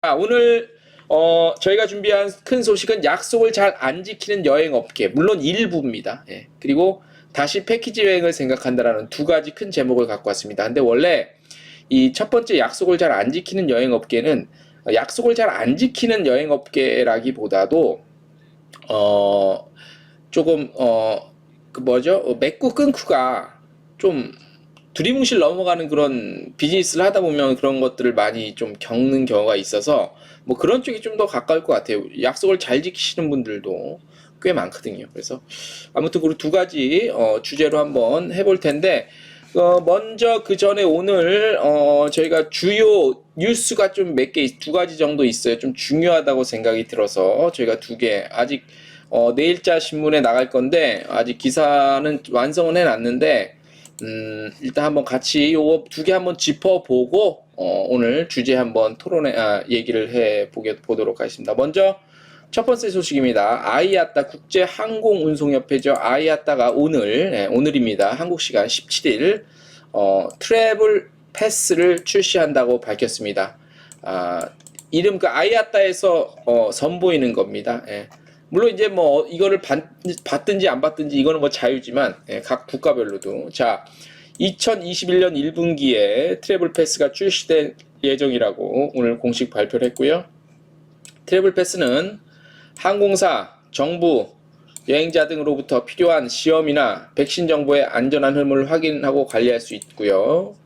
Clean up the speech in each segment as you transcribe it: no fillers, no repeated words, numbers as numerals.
오늘 저희가 준비한 큰 소식은 약속을 잘 안 지키는 여행업계, 물론 일부입니다. 예. 그리고 다시 패키지 여행을 생각한다라는 두 가지 큰 제목을 갖고 왔습니다. 근데 원래 이 첫 번째 약속을 잘 안 지키는 여행업계는 약속을 잘 안 지키는 여행업계라기보다도 조금 그 뭐죠? 맺고 끊고가 좀 두리뭉실 넘어가는 그런 비즈니스를 하다 보면 그런 것들을 많이 좀 겪는 경우가 있어서 뭐 그런 쪽이 좀 더 가까울 것 같아요. 약속을 잘 지키시는 분들도 꽤 많거든요. 그래서 아무튼 그 두 가지 주제로 한번 해볼 텐데 먼저 그 전에 오늘 저희가 주요 뉴스가 좀 몇 개, 두 가지 정도 있어요. 좀 중요하다고 생각이 들어서 저희가 두 개 아직 내일자 신문에 나갈 건데 아직 기사는 완성은 해놨는데 일단 한번 같이 요거 두 개 한번 짚어보고 오늘 주제 한번 얘기를 보도록 하겠습니다. 먼저 첫 번째 소식입니다. 아이아따 국제항공운송협회죠. 아이아따가 오늘입니다. 한국 시간 17일 트래블 패스를 출시한다고 밝혔습니다. 이름 그 아이아따에서 선보이는 겁니다. 예. 물론 이제 뭐 이거를 받든지 안 받든지 이거는 뭐 자유지만 각 국가별로도 자 2021년 1분기에 트래블 패스가 출시될 예정이라고 오늘 공식 발표를 했고요. 트래블 패스는 항공사, 정부, 여행자 등으로부터 필요한 시험이나 백신 정보의 안전한 흐름을 확인하고 관리할 수 있고요.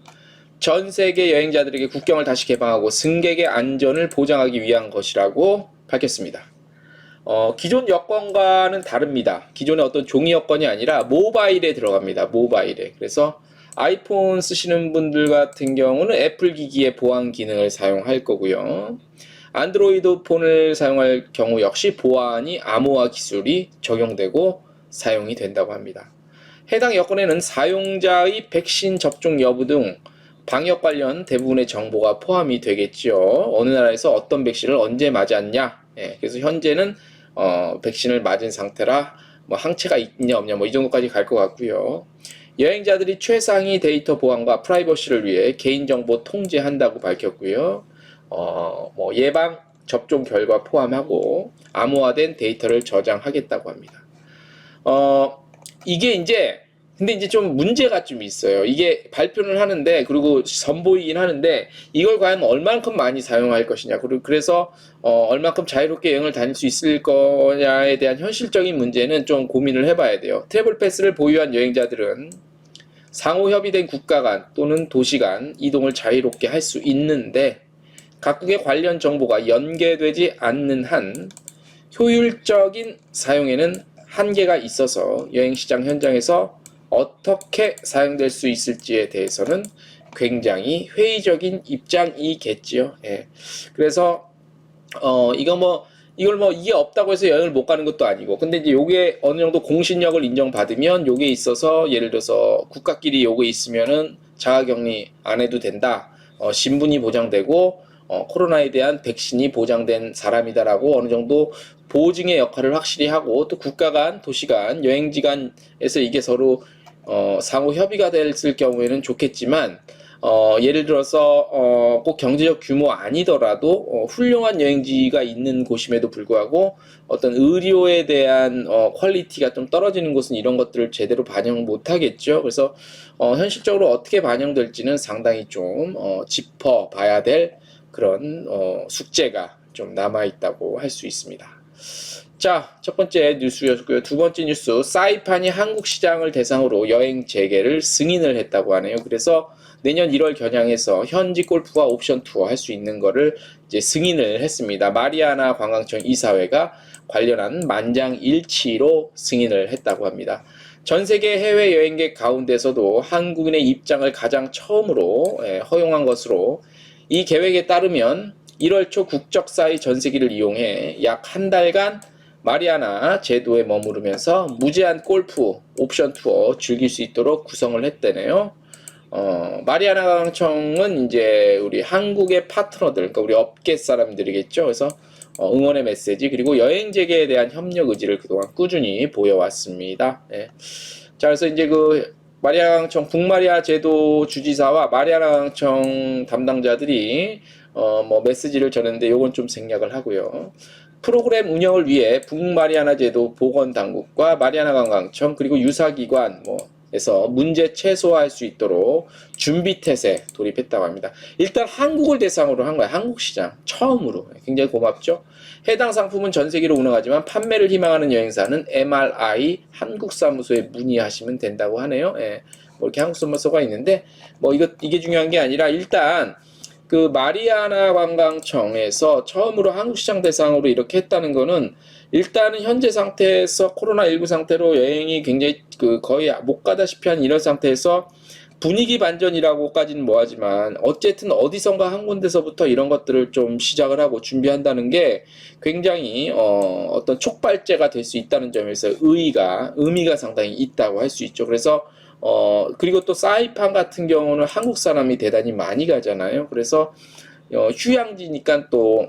전 세계 여행자들에게 국경을 다시 개방하고 승객의 안전을 보장하기 위한 것이라고 밝혔습니다. 기존 여권과는 다릅니다. 기존의 어떤 종이 여권이 아니라 모바일에 들어갑니다. 모바일에. 그래서 아이폰 쓰시는 분들 같은 경우는 애플 기기의 보안 기능을 사용할 거고요. 안드로이드 폰을 사용할 경우 역시 보안이 암호화 기술이 적용되고 사용이 된다고 합니다. 해당 여권에는 사용자의 백신 접종 여부 등 방역 관련 대부분의 정보가 포함이 되겠죠. 어느 나라에서 어떤 백신을 언제 맞았냐. 그래서 현재는 백신을 맞은 상태라 뭐 항체가 있냐 없냐 뭐 이 정도까지 갈 것 같고요. 여행자들이 최상위 데이터 보안과 프라이버시를 위해 개인정보 통제한다고 밝혔고요. 뭐 예방 접종 결과 포함하고 암호화된 데이터를 저장하겠다고 합니다. 이게 이제 근데 이제 좀 문제가 좀 있어요. 이게 발표를 하는데 그리고 선보이긴 하는데 이걸 과연 얼만큼 많이 사용할 것이냐 그래서 얼만큼 자유롭게 여행을 다닐 수 있을 거냐에 대한 현실적인 문제는 좀 고민을 해봐야 돼요. 트래블 패스를 보유한 여행자들은 상호 협의된 국가 간 또는 도시 간 이동을 자유롭게 할 수 있는데 각국의 관련 정보가 연계되지 않는 한 효율적인 사용에는 한계가 있어서 여행시장 현장에서 어떻게 사용될 수 있을지에 대해서는 굉장히 회의적인 입장이겠지요. 예. 그래서 이걸 뭐 이게 없다고 해서 여행을 못 가는 것도 아니고 근데 이제 요게 어느 정도 공신력을 인정받으면 요게 있어서 예를 들어서 국가끼리 요게 있으면은 자가격리 안 해도 된다. 신분이 보장되고 코로나에 대한 백신이 보장된 사람이다라고 어느 정도 보증의 역할을 확실히 하고 또 국가 간, 도시 간, 여행지 간에서 이게 서로 상호 협의가 됐을 경우에는 좋겠지만 예를 들어서 꼭 경제적 규모 아니더라도 훌륭한 여행지가 있는 곳임에도 불구하고 어떤 의료에 대한 퀄리티가 좀 떨어지는 곳은 이런 것들을 제대로 반영 못 하겠죠. 그래서 현실적으로 어떻게 반영될지는 상당히 좀 짚어봐야 될 그런 숙제가 좀 남아있다고 할 수 있습니다. 자, 첫 번째 뉴스였고요. 두 번째 뉴스, 사이판이 한국 시장을 대상으로 여행 재개를 승인을 했다고 하네요. 그래서 내년 1월 겨냥해서 현지 골프와 옵션 투어 할 수 있는 거를 이제 승인을 했습니다. 마리아나 관광청 이사회가 관련한 만장일치로 승인을 했다고 합니다. 전 세계 해외 여행객 가운데서도 한국인의 입장을 가장 처음으로 허용한 것으로 이 계획에 따르면 1월 초 국적사의 전세기를 이용해 약 한 달간 마리아나 제도에 머무르면서 무제한 골프 옵션 투어 즐길 수 있도록 구성을 했대네요. 마리아나 관광청은 이제 우리 한국의 파트너들, 그러니까 우리 업계 사람들이겠죠. 그래서 응원의 메시지 그리고 여행 재개에 대한 협력 의지를 그동안 꾸준히 보여왔습니다. 네. 자, 그래서 이제 그 마리아나 관광청 북마리아 제도 주지사와 마리아나 관광청 담당자들이 뭐 메시지를 전했는데 요건 좀 생략을 하고요. 프로그램 운영을 위해 북마리아나 제도 보건당국과 마리아나 관광청 그리고 유사기관 에서 문제 최소화할 수 있도록 준비태세 돌입했다고 합니다. 일단 한국을 대상으로 한 거야. 한국 시장 처음으로. 굉장히 고맙죠. 해당 상품은 전 세계로 운항하지만 판매를 희망하는 여행사는 MRI 한국사무소에 문의하시면 된다고 하네요. 예. 뭐 이렇게 한국사무소가 있는데 이게 중요한 게 아니라 일단 그 마리아나 관광청에서 처음으로 한국 시장 대상으로 이렇게 했다는 거는 일단은 현재 상태에서 코로나19 상태로 여행이 굉장히 거의 못 가다시피 한 이런 상태에서 분위기 반전이라고까지는 뭐하지만 어쨌든 어디선가 한 군데서부터 이런 것들을 좀 시작을 하고 준비한다는 게 굉장히 어떤 촉발제가 될 수 있다는 점에서 의미가 상당히 있다고 할 수 있죠. 그래서 그리고 또 사이판 같은 경우는 한국 사람이 대단히 많이 가잖아요. 그래서 휴양지니까 또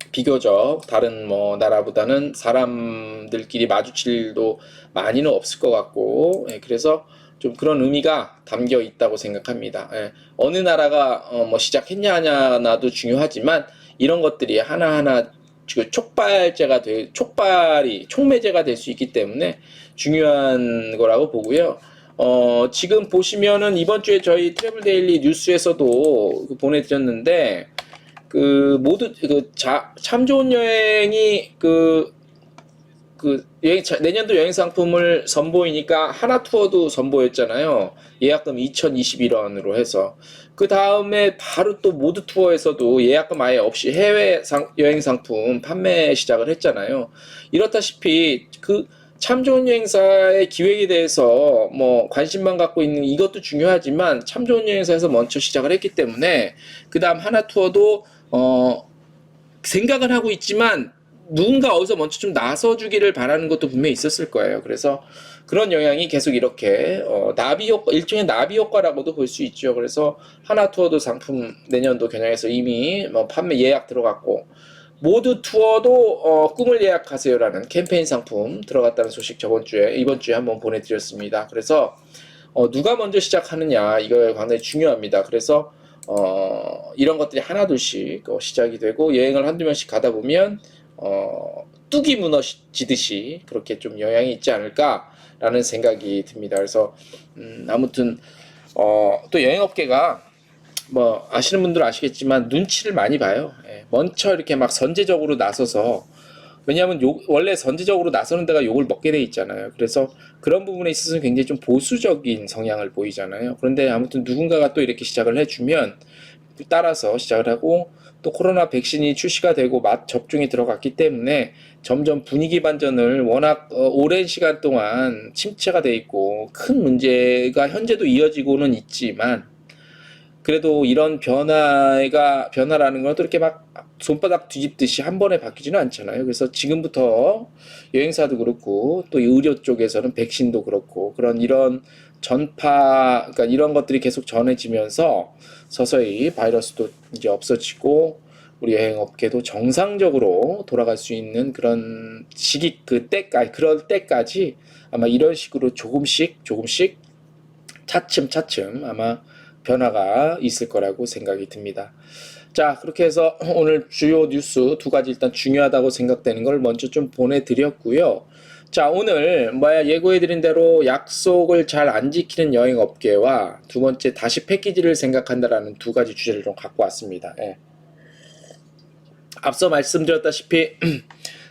비교적 다른 나라보다는 사람들끼리 마주칠 일도 많이는 없을 것 같고, 그래서 좀 그런 의미가 담겨 있다고 생각합니다. 어느 나라가 시작했냐 하냐도 중요하지만 이런 것들이 하나하나 촉매제가 될 수 있기 때문에 중요한 거라고 보고요. 지금 보시면은 이번 주에 저희 트래블 데일리 뉴스에서도 보내드렸는데 모두 참 좋은 여행이 내년도 여행 상품을 선보이니까 하나 투어도 선보였잖아요. 예약금 2,021원으로 해서. 그 다음에 바로 또 모두 투어에서도 예약금 아예 없이 해외 여행 상품 판매 시작을 했잖아요. 이렇다시피 참 좋은 여행사의 기획에 대해서 관심만 갖고 있는 이것도 중요하지만 참 좋은 여행사에서 먼저 시작을 했기 때문에 그 다음 하나 투어도 생각은 하고 있지만 누군가 어디서 먼저 좀 나서주기를 바라는 것도 분명히 있었을 거예요. 그래서 그런 영향이 계속 이렇게 일종의 나비 효과라고도 볼 수 있죠. 그래서 하나 투어도 상품 내년도 겨냥해서 이미 판매 예약 들어갔고 모두 투어도 꿈을 예약하세요라는 캠페인 상품 들어갔다는 소식 이번 주에 한번 보내드렸습니다. 그래서 누가 먼저 시작하느냐 이거 굉장히 중요합니다. 그래서 이런 것들이 하나둘씩 시작이 되고 여행을 한두 번씩 가다 보면 뚝이 무너지듯이 그렇게 좀 영향이 있지 않을까라는 생각이 듭니다. 그래서 아무튼 또 여행업계가 아시는 분들은 아시겠지만 눈치를 많이 봐요. 먼저 이렇게 막 선제적으로 나서서 왜냐하면 원래 선제적으로 나서는 데가 욕을 먹게 돼 있잖아요. 그래서 그런 부분에 있어서는 굉장히 좀 보수적인 성향을 보이잖아요. 그런데 아무튼 누군가가 또 이렇게 시작을 해주면 따라서 시작을 하고 또 코로나 백신이 출시가 되고 접종이 들어갔기 때문에 점점 분위기 반전을 워낙 오랜 시간 동안 침체가 돼 있고 큰 문제가 현재도 이어지고는 있지만 그래도 이런 변화라는 건 또 이렇게 막 손바닥 뒤집듯이 한 번에 바뀌지는 않잖아요. 그래서 지금부터 여행사도 그렇고 또 의료 쪽에서는 백신도 그렇고 이런 그러니까 이런 것들이 계속 전해지면서 서서히 바이러스도 이제 없어지고 우리 여행업계도 정상적으로 돌아갈 수 있는 그런 그럴 때까지 아마 이런 식으로 조금씩 차츰 아마 변화가 있을 거라고 생각이 듭니다. 자, 그렇게 해서 오늘 주요 뉴스 두 가지 일단 중요하다고 생각되는 걸 먼저 좀 보내드렸고요. 자, 오늘 예고해드린 대로 약속을 잘 안 지키는 여행업계와 두 번째 다시 패키지를 생각한다라는 두 가지 주제를 좀 갖고 왔습니다. 앞서 말씀드렸다시피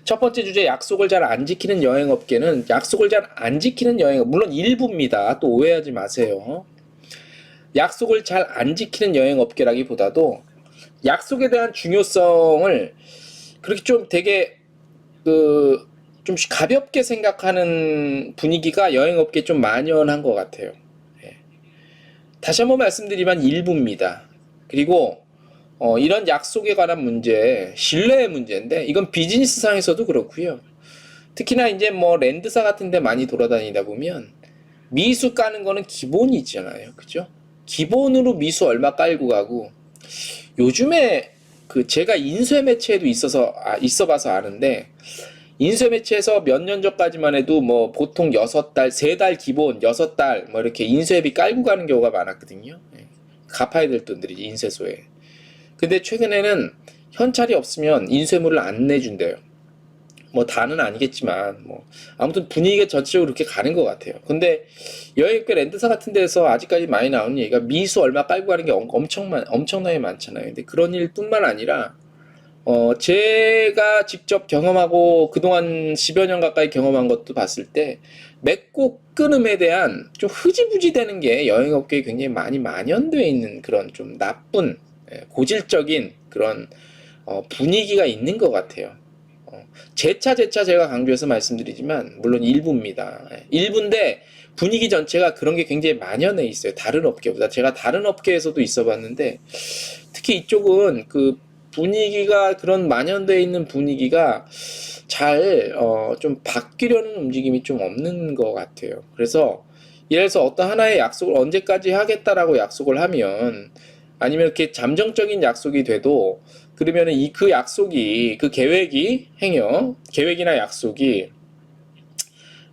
첫 번째 주제 약속을 잘 안 지키는 여행업계는 약속을 잘 안 지키는 물론 일부입니다. 또 오해하지 마세요. 약속을 잘 안 지키는 여행업계라기보다도 약속에 대한 중요성을 그렇게 좀 되게 좀 가볍게 생각하는 분위기가 여행업계에 좀 만연한 것 같아요. 다시 한번 말씀드리면 일부입니다. 그리고 이런 약속에 관한 문제, 신뢰의 문제인데 이건 비즈니스상에서도 그렇고요. 특히나 이제 랜드사 같은 데 많이 돌아다니다 보면 미수 까는 거는 기본이잖아요. 그죠? 기본으로 미수 얼마 깔고 가고 요즘에 제가 인쇄 매체에도 있어봐서 아는데 인쇄 매체에서 몇 년 전까지만 해도 보통 6달, 3달 기본 6달 이렇게 인쇄비 깔고 가는 경우가 많았거든요. 갚아야 될 돈들이 인쇄소에. 근데 최근에는 현찰이 없으면 인쇄물을 안 내준대요. 뭐 다는 아니겠지만 뭐 아무튼 분위기가 전체적으로 그렇게 가는 것 같아요. 근데 여행계 렌트사 같은 데서 아직까지 많이 나오는 얘기가 미수 얼마 깔고 가는 게 엄청나게 많잖아요. 근데 그런 일뿐만 아니라 제가 직접 경험하고 그동안 10여 년 가까이 경험한 것도 봤을 때 맺고 끊음에 대한 좀 흐지부지 되는 게 여행업계에 굉장히 많이 만연되어 있는 그런 좀 나쁜 고질적인 그런 분위기가 있는 것 같아요. 재차 제가 강조해서 말씀드리지만 물론 일부입니다. 일부인데 분위기 전체가 그런 게 굉장히 만연해 있어요. 다른 업계보다. 제가 다른 업계에서도 있어 봤는데 특히 이쪽은 그 분위기가 그런 만연되어 있는 분위기가 잘 좀 바뀌려는 움직임이 좀 없는 것 같아요. 그래서 예를 들어서 어떤 하나의 약속을 언제까지 하겠다라고 약속을 하면 아니면 이렇게 잠정적인 약속이 돼도 그러면은 그 약속이 그 계획이 계획이나 약속이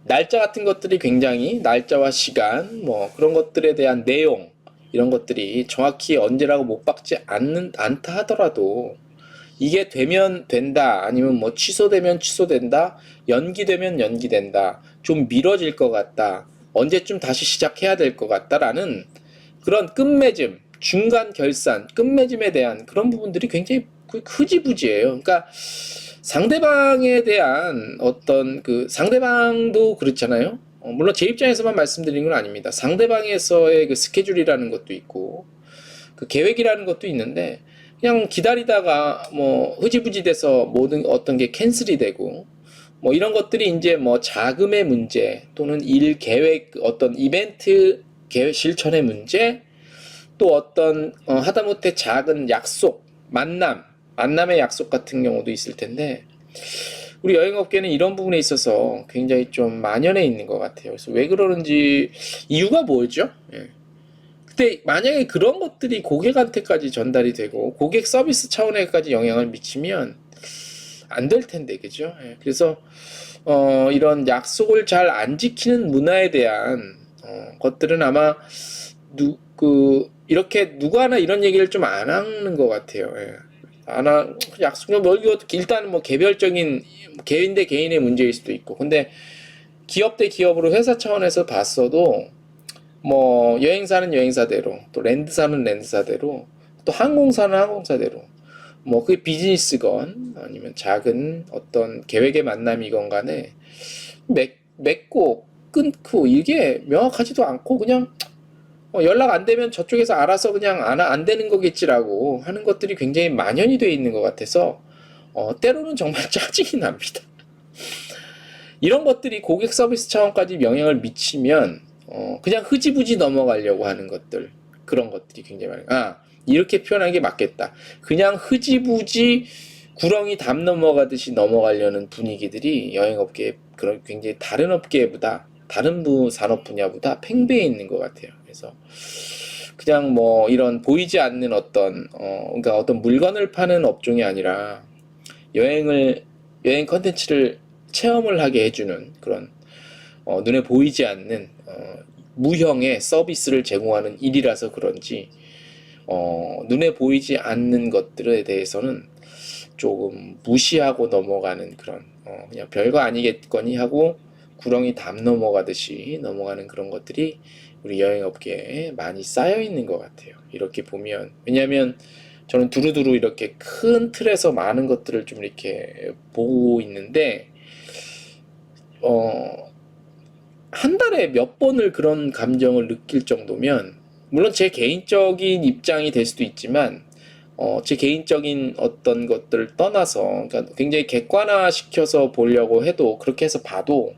날짜 같은 것들이 굉장히 날짜와 시간 뭐 그런 것들에 대한 내용 이런 것들이 정확히 언제라고 못 박지 않다 하더라도 이게 되면 된다 아니면 뭐 취소되면 취소된다 연기되면 연기된다 좀 미뤄질 것 같다 언제쯤 다시 시작해야 될 것 같다라는 그런 끝맺음 중간 결산 끝맺음에 대한 그런 부분들이 굉장히 흐지부지예요. 그러니까 상대방에 대한 어떤 그 상대방도 그렇잖아요. 물론 제 입장에서만 말씀드리는 건 아닙니다. 상대방에서의 그 스케줄이라는 것도 있고 그 계획이라는 것도 있는데 그냥 기다리다가 뭐 흐지부지 돼서 모든 어떤 게 캔슬이 되고 뭐 이런 것들이 이제 뭐 자금의 문제 또는 일 계획 어떤 이벤트 계획 실천의 문제 또 어떤 하다못해 작은 약속 만남의 약속 같은 경우도 있을 텐데 우리 여행업계는 이런 부분에 있어서 굉장히 좀 만연해 있는 것 같아요. 그래서 왜 그러는지 이유가 뭐죠? 예. 근데 만약에 그런 것들이 고객한테까지 전달이 되고 고객 서비스 차원에까지 영향을 미치면 안 될 텐데 그죠? 예. 그래서 이런 약속을 잘 안 지키는 문화에 대한 것들은 아마 이렇게 누구 하나 이런 얘기를 좀 안 하는 것 같아요. 예. 약속을 뭐 이거 일단 뭐 개별적인 개인 대 개인의 문제일 수도 있고 근데 기업 대 기업으로 회사 차원에서 봤어도 뭐 여행사는 여행사대로 또 랜드사는 랜드사대로 또 항공사는 항공사대로 뭐 그게 비즈니스건 아니면 작은 어떤 계획의 만남이건 간에 맺고 끊고 이게 명확하지도 않고 그냥 연락 안 되면 저쪽에서 알아서 그냥 안 되는 거겠지라고 하는 것들이 굉장히 만연이 되어 있는 것 같아서 때로는 정말 짜증이 납니다. 이런 것들이 고객 서비스 차원까지 영향을 미치면 그냥 흐지부지 넘어가려고 하는 것들 그런 것들이 굉장히 많아요. 이렇게 표현하는 게 맞겠다. 그냥 흐지부지 구렁이 담 넘어가듯이 넘어가려는 분위기들이 여행업계에 그런 굉장히 다른 업계보다 다른 산업 분야보다 팽배해 있는 것 같아요. 그래서 그냥 뭐 이런 보이지 않는 그러니까 어떤 물건을 파는 업종이 아니라 여행 컨텐츠를 체험을 하게 해주는 그런 눈에 보이지 않는 무형의 서비스를 제공하는 일이라서 그런지 눈에 보이지 않는 것들에 대해서는 조금 무시하고 넘어가는 그런 그냥 별거 아니겠거니 하고 구렁이 담 넘어가듯이 넘어가는 그런 것들이 우리 여행업계에 많이 쌓여 있는 것 같아요. 이렇게 보면 왜냐하면 저는 두루두루 이렇게 큰 틀에서 많은 것들을 좀 이렇게 보고 있는데 한 달에 몇 번을 그런 감정을 느낄 정도면 물론 제 개인적인 입장이 될 수도 있지만 제 개인적인 어떤 것들을 떠나서 그러니까 굉장히 객관화 시켜서 보려고 해도 그렇게 해서 봐도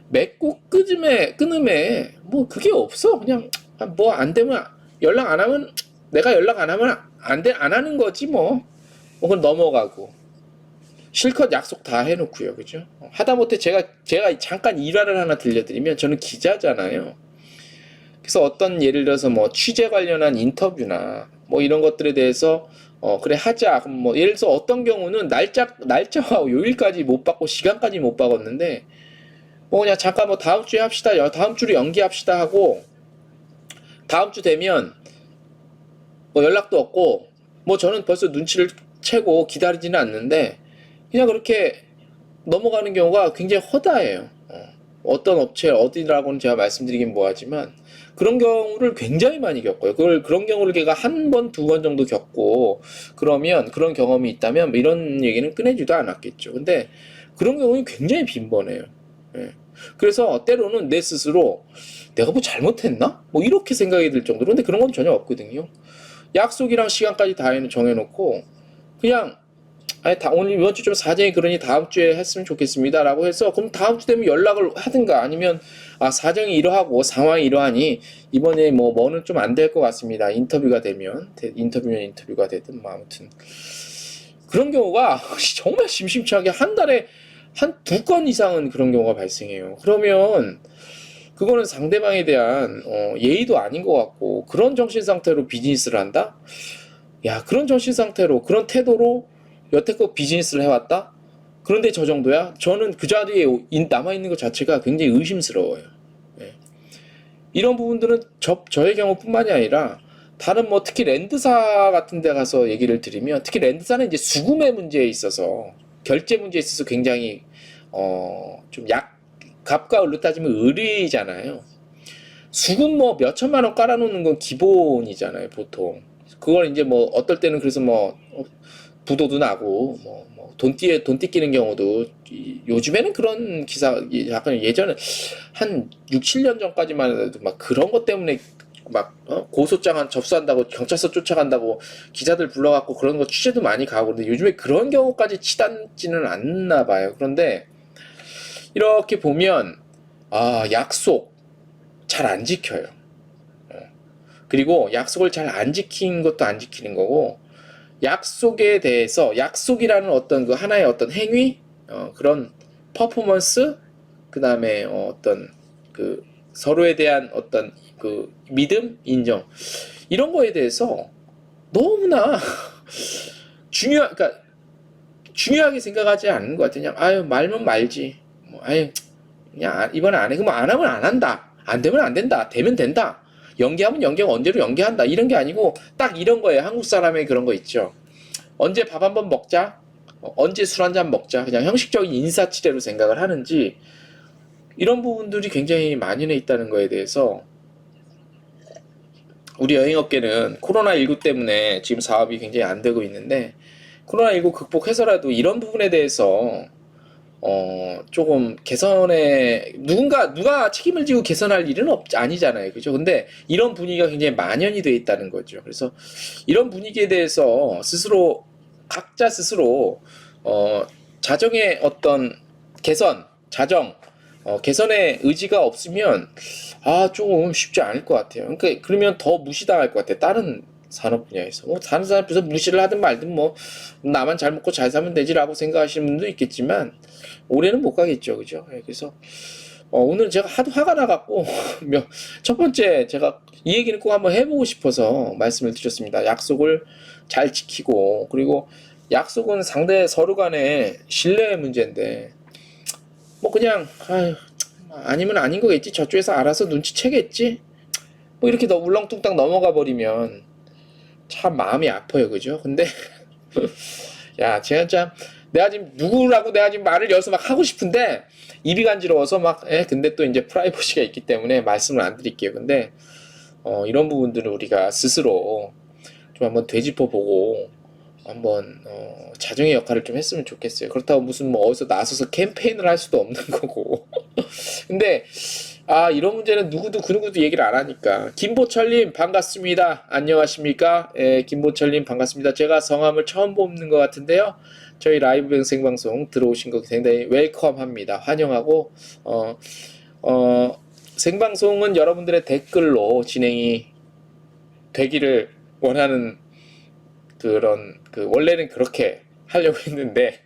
맺고 끊음에 뭐 그게 없어. 그냥 뭐 안 되면 연락 안 하면 내가 연락 안 하면 안 하는 거지 뭐. 그건 넘어가고 실컷 약속 다 해놓고요, 그죠? 하다못해 제가 잠깐 일화를 하나 들려드리면 저는 기자잖아요. 그래서 어떤 예를 들어서 뭐 취재 관련한 인터뷰나 뭐 이런 것들에 대해서 그래 하자. 그럼 뭐 예를 들어서 어떤 경우는 날짜와 요일까지 못 받고 시간까지 못 받았는데 뭐 그냥 잠깐 뭐 다음 주에 합시다. 다음 주로 연기합시다 하고 다음 주 되면 뭐 연락도 없고 뭐 저는 벌써 눈치를 채고 기다리지는 않는데 그냥 그렇게 넘어가는 경우가 굉장히 허다해요. 어떤 업체 어디라고는 제가 말씀드리긴 뭐하지만 그런 경우를 굉장히 많이 겪어요. 그런 경우를 걔가 한 번, 두 번 정도 겪고 그러면 그런 경험이 있다면 뭐 이런 얘기는 꺼내지도 않았겠죠. 근데 그런 경우는 굉장히 빈번해요. 예. 그래서 때로는 내 스스로 내가 뭐 잘못했나? 뭐 이렇게 생각이 들 정도로. 근데 그런 건 전혀 없거든요. 약속이랑 시간까지 다 정해놓고 그냥 아니 오늘 이번 주 좀 사정이 그러니 다음 주에 했으면 좋겠습니다라고 해서 그럼 다음 주 되면 연락을 하든가 아니면 사정이 이러하고 상황이 이러하니 이번에 뭐는 좀 안 될 것 같습니다. 인터뷰가 되면 인터뷰면 인터뷰가 되든 뭐 아무튼 그런 경우가 정말 심심찮게 한 달에 한 두 건 이상은 그런 경우가 발생해요. 그러면 그거는 상대방에 대한 예의도 아닌 것 같고 그런 정신 상태로 비즈니스를 한다? 야, 그런 정신 상태로 그런 태도로 여태껏 비즈니스를 해왔다? 그런데 저 정도야? 저는 그 자리에 남아있는 것 자체가 굉장히 의심스러워요. 예. 이런 부분들은 저의 경우뿐만이 아니라 다른 뭐 특히 랜드사 같은 데 가서 얘기를 드리면 특히 랜드사는 이제 수금의 문제에 있어서 결제 문제에 있어서 굉장히 좀 갑과 을로 따지면 을이잖아요. 수금 뭐 몇 천만 원 깔아놓는 건 기본이잖아요, 보통. 그걸 이제 뭐 어떨 때는 그래서 뭐 부도도 나고 돈 띠끼는 경우도 요즘에는 그런 기사 약간 예전에 한 6, 7년 전까지만 해도 막 그런 것 때문에 막 고소장 접수한다고 경찰서 쫓아간다고 기자들 불러갖고 그런 거 취재도 많이 가고 그런데 요즘에 그런 경우까지 치닫지는 않나 봐요. 그런데 이렇게 보면 약속 잘 안 지켜요. 그리고 약속을 잘 안 지킨 것도 안 지키는 거고 약속에 대해서 약속이라는 어떤 그 하나의 어떤 행위 그런 퍼포먼스 그 다음에 어떤 그 서로에 대한 어떤 그 믿음 인정 이런 거에 대해서 너무나 그러니까 중요하게 생각하지 않는 것 같아요. 그냥 아유 말면 말지 뭐 아유 그냥 이번에 안 해 그럼 안 하면 안 한다 안 되면 안 된다 되면 된다 연기하면 연기하고 언제로 연기한다 이런 게 아니고 딱 이런 거예요. 한국 사람의 그런 거 있죠. 언제 밥 한번 먹자 언제 술 한잔 먹자 그냥 형식적인 인사치레로 생각을 하는지 이런 부분들이 굉장히 만연해 있다는 거에 대해서 우리 여행업계는 코로나19 때문에 지금 사업이 굉장히 안 되고 있는데 코로나19 극복해서라도 이런 부분에 대해서 조금 개선에 누가 책임을 지고 개선할 일은 아니잖아요. 그죠? 근데 이런 분위기가 굉장히 만연이 돼 있다는 거죠. 그래서 이런 분위기에 대해서 각자 스스로 자정의 어떤 개선의 의지가 없으면 조금 쉽지 않을 것 같아요. 그러니까 그러면 더 무시당할 것 같아요. 다른 산업 분야에서 다른 산업에서 무시를 하든 말든 뭐 나만 잘 먹고 잘 사면 되지라고 생각하시는 분도 있겠지만 올해는 못 가겠죠, 그죠? 그래서 오늘 제가 하도 화가 나갖고 첫 번째 제가 이 얘기는 꼭 한번 해보고 싶어서 말씀을 드렸습니다. 약속을 잘 지키고 그리고 약속은 상대 서로 간의 신뢰의 문제인데 뭐 그냥 아니면 아닌 거겠지 저쪽에서 알아서 눈치채겠지 뭐 이렇게 울렁뚱땅 넘어가 버리면 참 마음이 아파요, 그죠? 근데 야, 제가 참 내가 지금 말을 여기서 막 하고 싶은데 입이 간지러워서 근데 또 이제 프라이버시가 있기 때문에 말씀을 안 드릴게요. 근데 이런 부분들은 우리가 스스로 좀 한번 되짚어 보고 한번 자정의 역할을 좀 했으면 좋겠어요. 그렇다고 무슨 뭐 어디서 나서서 캠페인을 할 수도 없는 거고. 근데 이런 문제는 그 누구도 얘기를 안 하니까. 김보철님 반갑습니다. 안녕하십니까? 김보철님 반갑습니다. 제가 성함을 처음 뽑는 것 같은데요. 저희 라이브 생방송 들어오신 거 굉장히 웰컴합니다. 환영하고 생방송은 여러분들의 댓글로 진행이 되기를 원하는 원래는 그렇게 하려고 했는데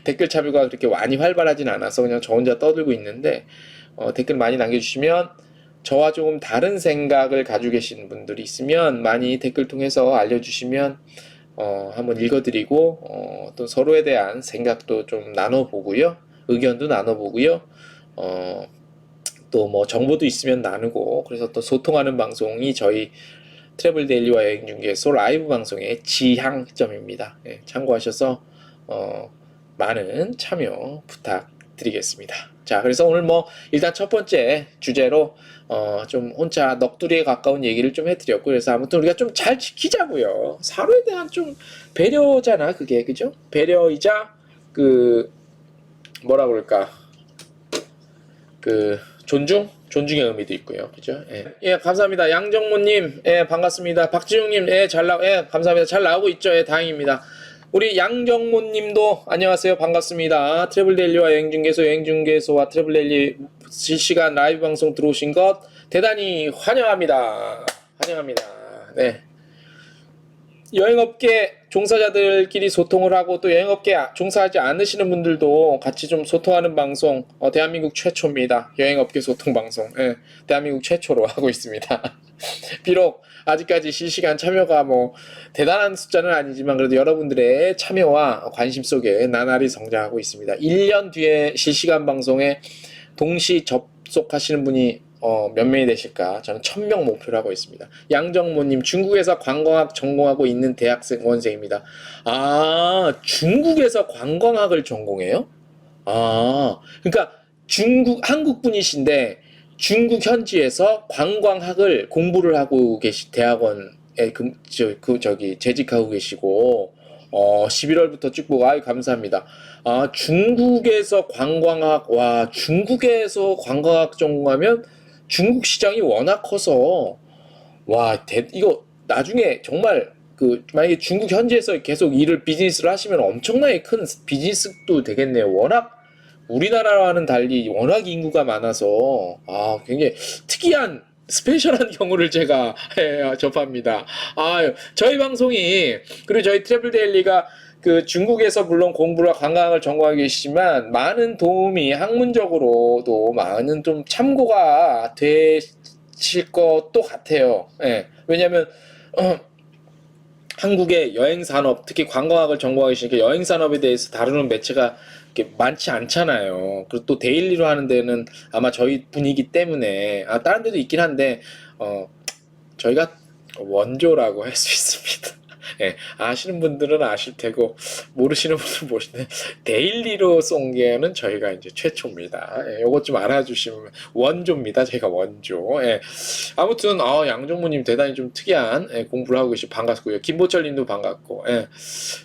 댓글 참여가 그렇게 많이 활발하진 않아서 그냥 저 혼자 떠들고 있는데 댓글 많이 남겨주시면 저와 조금 다른 생각을 가지고 계신 분들이 있으면 많이 댓글 통해서 알려주시면 한번 읽어드리고 또 서로에 대한 생각도 좀 나눠보고요. 의견도 나눠보고요. 또 뭐 정보도 있으면 나누고 그래서 또 소통하는 방송이 저희 트래블 데일리와 여행 중개소 라이브 방송의 지향점입니다. 예, 참고하셔서 많은 참여 부탁드리겠습니다. 자, 그래서 오늘 뭐 일단 첫 번째 주제로 좀 혼자 넋두리에 가까운 얘기를 좀 해드렸고, 그래서 아무튼 우리가 좀 잘 지키자고요. 서로에 대한 좀 배려잖아, 그게. 그죠? 배려이자 그 뭐라 그럴까, 그 존중의 의미도 있고요. 그죠? 예. 예, 감사합니다. 양정모님, 예, 반갑습니다. 박지용님, 예, 예, 감사합니다. 잘 나오고 있죠? 예, 다행입니다. 우리 양정모님도 안녕하세요. 반갑습니다. 트래블데일리와 여행중개소와 트래블데일리 실시간 라이브 방송 들어오신 것 대단히 환영합니다. 환영합니다. 네. 여행업계 종사자들끼리 소통을 하고 또 여행업계 종사하지 않으시는 분들도 같이 좀 소통하는 방송, 대한민국 최초입니다. 여행업계 소통 방송, 예, 대한민국 최초로 하고 있습니다. 비록 아직까지 실시간 참여가 뭐 대단한 숫자는 아니지만 그래도 여러분들의 참여와 관심 속에 나날이 성장하고 있습니다. 1년 뒤에 실시간 방송에 동시 접속하시는 분이 몇 명이 되실까? 저는 1000명 목표로 하고 있습니다. 양정모님, 중국에서 관광학 전공하고 있는 대학생 원생입니다. 아, 중국에서 관광학을 전공해요? 아, 그러니까 한국 분이신데 중국 현지에서 관광학을 공부를 하고 대학원에 재직하고 계시고, 11월부터 쭉 보고, 아유, 감사합니다. 아, 중국에서 관광학 전공하면 중국 시장이 워낙 커서, 와, 이거 나중에 정말 만약에 중국 현지에서 계속 비즈니스를 하시면 엄청나게 큰 비즈니스도 되겠네요. 워낙 우리나라와는 달리 워낙 인구가 많아서, 굉장히 특이한 스페셜한 경우를 제가 접합니다. 저희 방송이, 그리고 저희 트래블데일리가 중국에서 물론 공부를 관광을 전공하고 계시지만 많은 도움이 학문적으로도 많은 좀 참고가 되실 것도 같아요. 예. 왜냐면 한국의 여행 산업, 특히 관광학을 전공하고 계시니까 여행 산업에 대해서 다루는 매체가 이렇게 많지 않잖아요. 그리고 또 데일리로 하는 데는 아마 저희 분이기 때문에, 다른 데도 있긴 한데 저희가 원조라고 할 수 있습니다. 예, 아시는 분들은 아실 테고 모르시는 분들은 모르시는데 데일리로 쏜 게는 저희가 이제 최초입니다. 예, 요것 좀 알아주시면 원조입니다. 제가 원조. 예. 아무튼 양정모님 대단히 좀 특이한 공부를 하고 계시 반갑고요. 김보철님도 반갑고. 예.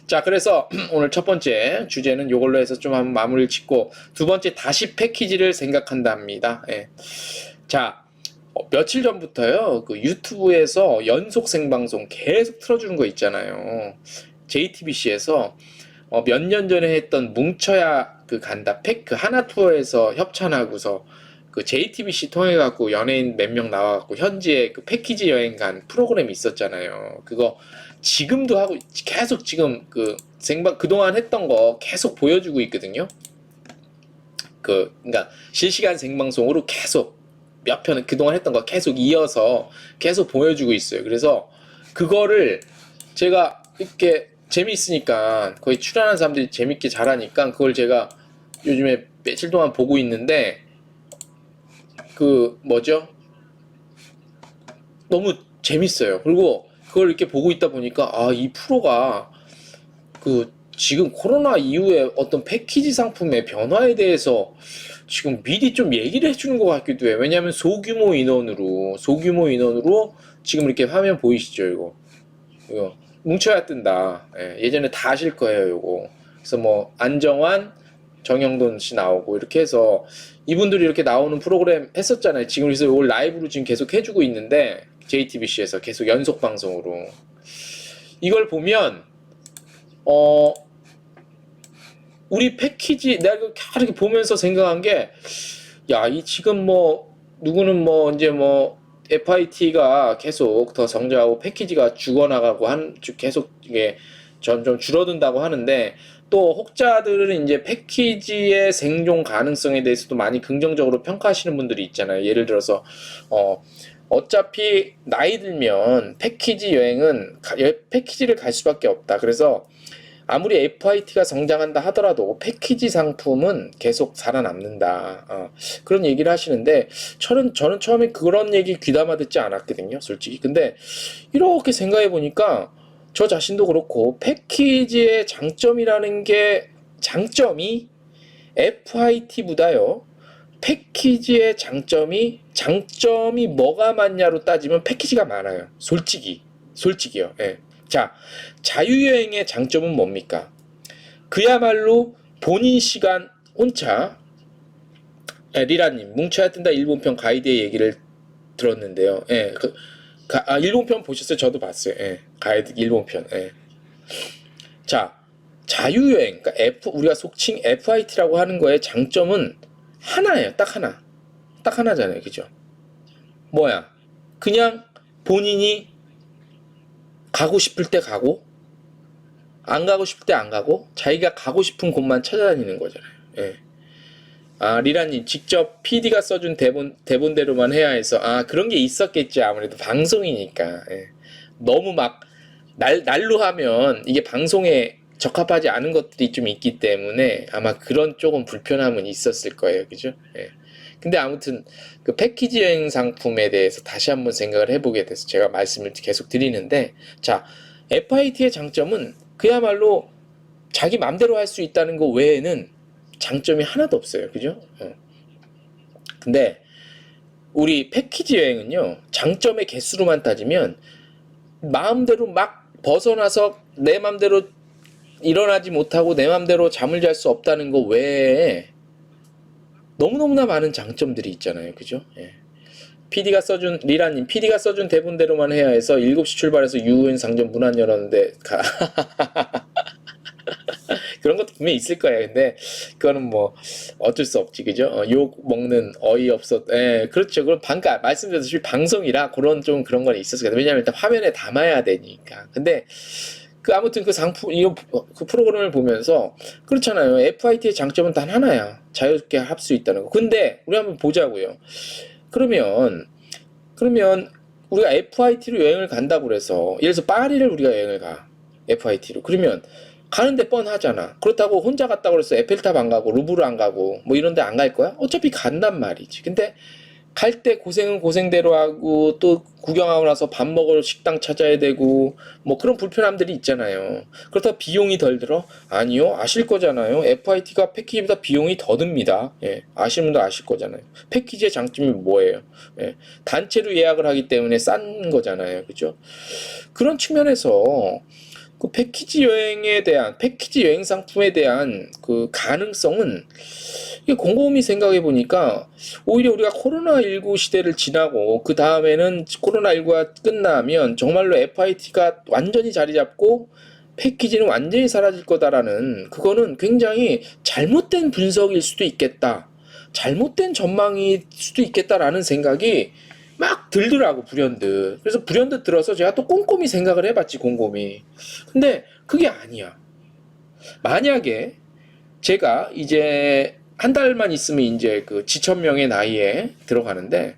자, 그래서 오늘 첫 번째 주제는 요걸로 해서 좀 한번 마무리를 짓고 두 번째 다시 패키지를 생각한답니다. 예. 자. 며칠 전부터요, 유튜브에서 연속 생방송 계속 틀어주는 거 있잖아요. JTBC에서 몇 년 전에 했던 뭉쳐야 간다 하나 투어에서 협찬하고서 JTBC 통해 갖고 연예인 몇 명 나와 갖고 현지에 패키지 여행 간 프로그램이 있었잖아요. 그거 지금도 하고 계속 지금 그동안 했던 거 계속 보여주고 있거든요. 그러니까 실시간 생방송으로 계속 몇 편은 그동안 했던 거 계속 이어서 계속 보여주고 있어요. 그래서 그거를 제가 이렇게 재미있으니까, 거의 출연하는 사람들이 재밌게 잘하니까 그걸 제가 요즘에 며칠 동안 보고 있는데 너무 재밌어요. 그리고 그걸 이렇게 보고 있다 보니까 이 프로가 지금 코로나 이후에 어떤 패키지 상품의 변화에 대해서 지금 미리 좀 얘기를 해주는 것 같기도 해요. 왜냐하면 소규모 인원으로 지금 이렇게 화면 보이시죠? 이거 뭉쳐야 뜬다. 예전에 다 아실 거예요. 이거. 그래서 뭐 안정환, 정영돈 씨 나오고 이렇게 해서 이분들이 이렇게 나오는 프로그램 했었잖아요. 지금 그래서 이걸 라이브로 지금 계속 해주고 있는데 JTBC에서 계속 연속 방송으로 이걸 보면 우리 패키지, 내가 이렇게 보면서 생각한 게, 지금 누구는 이제 FIT가 계속 더 성장하고 패키지가 죽어나가고 계속 이게 점점 줄어든다고 하는데, 또 혹자들은 이제 패키지의 생존 가능성에 대해서도 많이 긍정적으로 평가하시는 분들이 있잖아요. 예를 들어서, 어차피 나이 들면 패키지를 갈 수밖에 없다. 그래서 아무리 FIT가 성장한다 하더라도 패키지 상품은 계속 살아남는다. 그런 얘기를 하시는데 저는 처음에 그런 얘기 귀담아 듣지 않았거든요, 솔직히. 근데 이렇게 생각해 보니까 저 자신도 그렇고 패키지의 장점이 FIT보다요. 패키지의 장점이 뭐가 많냐로 따지면 패키지가 많아요. 솔직히요. 예. 자, 자유여행의 장점은 뭡니까? 그야말로 본인 시간 혼자, 리라님 뭉쳐야 뜬다 일본편 가이드의 얘기를 들었는데요. 예, 일본편 보셨어요? 저도 봤어요. 예, 가이드 일본편. 예. 자, 자유여행, 그러니까 우리가 속칭 FIT라고 하는 거의 장점은 하나예요. 딱 하나잖아요. 그죠? 뭐야? 그냥 본인이 가고 싶을 때 가고, 안 가고 싶을 때 안 가고, 자기가 가고 싶은 곳만 찾아다니는 거잖아요. 예. 리라님, 직접 PD가 써준 대본대로만 해야 해서, 그런 게 있었겠지. 아무래도 방송이니까. 예. 너무 막, 날로 하면 이게 방송에 적합하지 않은 것들이 좀 있기 때문에 아마 그런 조금 불편함은 있었을 거예요. 그죠? 예. 근데 아무튼 그 패키지 여행 상품에 대해서 다시 한번 생각을 해보게 돼서 제가 말씀을 계속 드리는데, 자, FIT의 장점은 그야말로 자기 맘대로 할 수 있다는 거 외에는 장점이 하나도 없어요. 그죠? 근데 우리 패키지 여행은요, 장점의 개수로만 따지면 마음대로 막 벗어나서 내 맘대로 일어나지 못하고 내 맘대로 잠을 잘 수 없다는 거 외에 너무너무나 많은 장점들이 있잖아요. 그죠? 예. 리라님, PD가 써준 대본대로만 해야 해서 7시 출발해서 유인 상점 문 안 열었는데, 그런 것도 분명히 있을 거예요. 근데, 그거는 뭐, 어쩔 수 없지. 그죠? 욕 먹는 어이없었, 그렇죠. 그럼 말씀드렸듯이 방송이라 그런 건 있었을 거예요. 왜냐면 일단 화면에 담아야 되니까. 근데, 아무튼 그 프로그램을 보면서 그렇잖아요. FIT의 장점은 단 하나야. 자유롭게 할 수 있다는 거. 근데 우리 한번 보자고요. 그러면 우리가 FIT로 여행을 간다고 그래서 예를 들어서 파리를 우리가 여행을 가. FIT로. 그러면 가는데 뻔하잖아. 그렇다고 혼자 갔다고 그래서 에펠탑 안 가고 루브르 안 가고 뭐 이런 데 안 갈 거야? 어차피 간단 말이지. 근데 갈 때 고생은 고생대로 하고 또 구경하고 나서 밥 먹을 식당 찾아야 되고 뭐 그런 불편함들이 있잖아요. 그렇다고 비용이 덜 들어? 아니요. 아실 거잖아요. FIT가 패키지보다 비용이 더 듭니다. 예, 아시는 분도 아실 거잖아요. 패키지의 장점이 뭐예요? 예, 단체로 예약을 하기 때문에 싼 거잖아요. 그죠? 그런 측면에서 그 패키지 여행 상품에 대한 그 가능성은 이게 곰곰이 생각해 보니까 오히려 우리가 코로나19 시대를 지나고 그 다음에는 코로나19가 끝나면 정말로 FIT가 완전히 자리 잡고 패키지는 완전히 사라질 거다라는 그거는 굉장히 잘못된 분석일 수도 있겠다. 잘못된 전망일 수도 있겠다라는 생각이 막 들더라고, 불현듯. 그래서 불현듯 들어서 제가 또 꼼꼼히 생각을 해봤지, 곰곰이. 근데 그게 아니야. 만약에 제가 이제 한 달만 있으면 이제 그 지천명의 나이에 들어가는데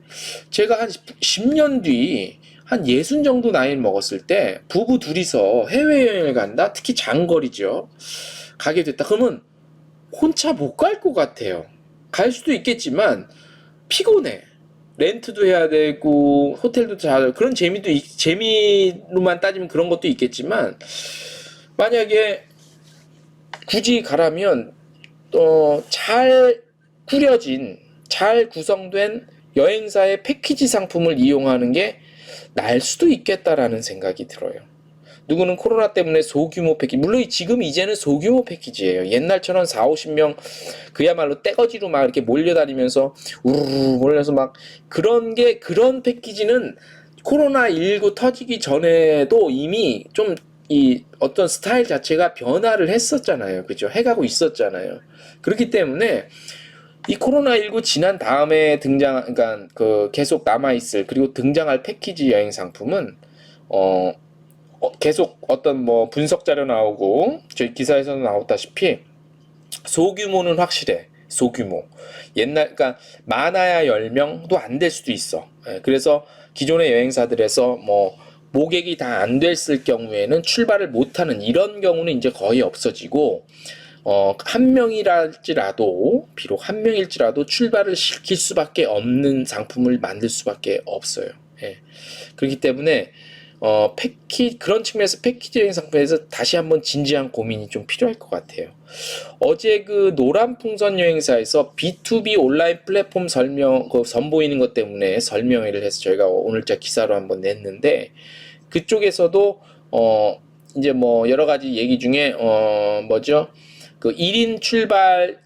제가 한 10년 뒤 한 60 정도 나이를 먹었을 때 부부 둘이서 해외여행을 간다? 특히 장거리죠. 가게 됐다. 그러면 혼자 못 갈 것 같아요. 갈 수도 있겠지만 피곤해. 렌트도 해야 되고 호텔도 잘 그런 재미로만 따지면 그런 것도 있겠지만 만약에 굳이 가라면 잘 꾸려진 잘 구성된 여행사의 패키지 상품을 이용하는 게 나을 수도 있겠다라는 생각이 들어요. 누구는 코로나 때문에 소규모 패키지, 물론 지금 이제는 소규모 패키지예요. 옛날처럼 4, 50명 그야말로 떼거지로 막 이렇게 몰려다니면서 우르르 몰려서 막 그런 패키지는 코로나19 터지기 전에도 이미 좀 이 어떤 스타일 자체가 변화를 했었잖아요. 그죠? 해가고 있었잖아요. 그렇기 때문에 이 코로나19 지난 다음에 그러니까 그 계속 남아있을 그리고 등장할 패키지 여행 상품은 계속 어떤 뭐 분석 자료 나오고 저희 기사에서도 나왔다시피 소규모는 확실해. 소규모. 그러니까 많아야 10명도 안 될 수도 있어. 그래서 기존의 여행사들에서 뭐 모객이 다 안 됐을 경우에는 출발을 못하는 이런 경우는 이제 거의 없어지고, 한 명이랄지라도, 비록 한 명일지라도 출발을 시킬 수밖에 없는 상품을 만들 수밖에 없어요. 예. 그렇기 때문에 그런 측면에서 패키지 여행 상품에서 다시 한번 진지한 고민이 좀 필요할 것 같아요. 어제 그 노란풍선 여행사에서 B2B 온라인 플랫폼 선보이는 것 때문에 설명회를 해서 저희가 오늘자 기사로 한번 냈는데, 그쪽에서도 이제 뭐 여러 가지 얘기 중에 뭐죠? 그 1인 출발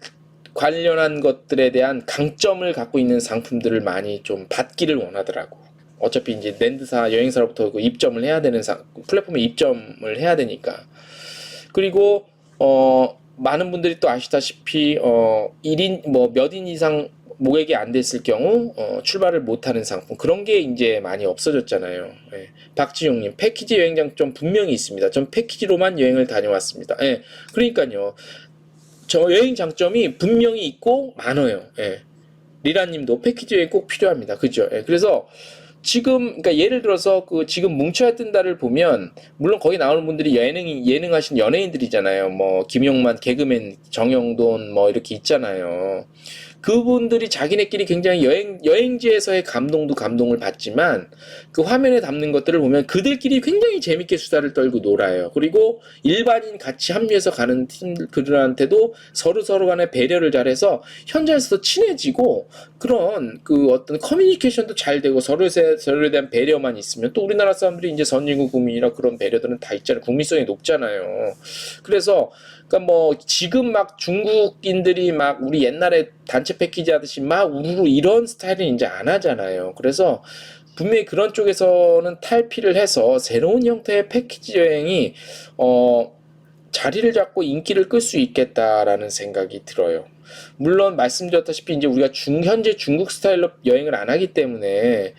관련한 것들에 대한 강점을 갖고 있는 상품들을 많이 좀 받기를 원하더라고. 어차피 이제 랜드사 여행사로부터 그 입점을 해야 되는 플랫폼에 입점을 해야 되니까. 그리고 많은 분들이 또 아시다시피 1인 뭐 몇 인 이상 모객이 안 됐을 경우 출발을 못하는 상품, 그런 게 이제 많이 없어졌잖아요. 예. 박지용님, 패키지 여행 장점 분명히 있습니다. 전 패키지로만 여행을 다녀왔습니다. 예. 그러니까요, 저 여행 장점이 분명히 있고 많아요. 예. 리라님도 패키지 여행 꼭 필요합니다. 그죠? 예. 그래서 지금, 그러니까 예를 들어서 그 지금 뭉쳐야 뜬다를 보면, 물론 거기 나오는 분들이 예능하신 연예인들이잖아요. 뭐 김용만, 개그맨, 정영돈 뭐 이렇게 있잖아요. 그분들이 자기네끼리 굉장히 여행지에서의 감동을 받지만, 그 화면에 담는 것들을 보면 그들끼리 굉장히 재밌게 수다를 떨고 놀아요. 그리고 일반인 같이 합류해서 가는 팀들한테도 서로 간에 배려를 잘해서 현장에서 친해지고, 그런 그 어떤 커뮤니케이션도 잘 되고, 서로에 대한 배려만 있으면, 또 우리나라 사람들이 이제 선진국 국민이라 그런 배려들은 다 있잖아요. 국민성이 높잖아요. 그래서 그러니까 뭐 지금 막 중국인들이 막 우리 옛날에 단체 패키지 하듯이 막 우르르 이런 스타일은 이제 안 하잖아요. 그래서 분명히 그런 쪽에서는 탈피를 해서 새로운 형태의 패키지 여행이 자리를 잡고 인기를 끌 수 있겠다라는 생각이 들어요. 물론 말씀드렸다시피 이제 우리가 현재 중국 스타일로 여행을 안 하기 때문에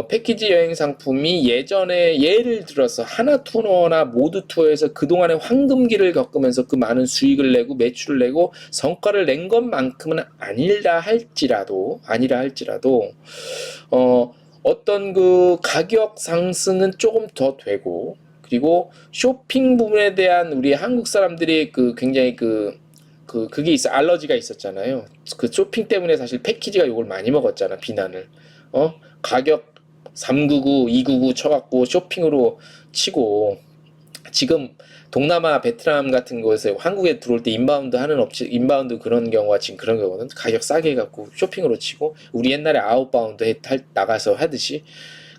패키지 여행 상품이 예전에 예를 들어서 하나투어나 모두투어에서 그동안의 황금기를 겪으면서 그 많은 수익을 내고 매출을 내고 성과를 낸 것만큼은 아니라 할지라도 어떤 그 가격 상승은 조금 더 되고, 그리고 쇼핑 부분에 대한 우리 한국 사람들이 그 굉장히 그게 알러지가 있었잖아요. 그 쇼핑 때문에 사실 패키지가 욕을 많이 먹었잖아, 비난을. 가격 399, 299 쳐갖고 쇼핑으로 치고, 지금 동남아, 베트남 같은 곳에 한국에 들어올 때 인바운드 그런 경우가 지금 그런 경우는 가격 싸게 해갖고 쇼핑으로 치고, 우리 옛날에 아웃바운드 나가서 하듯이.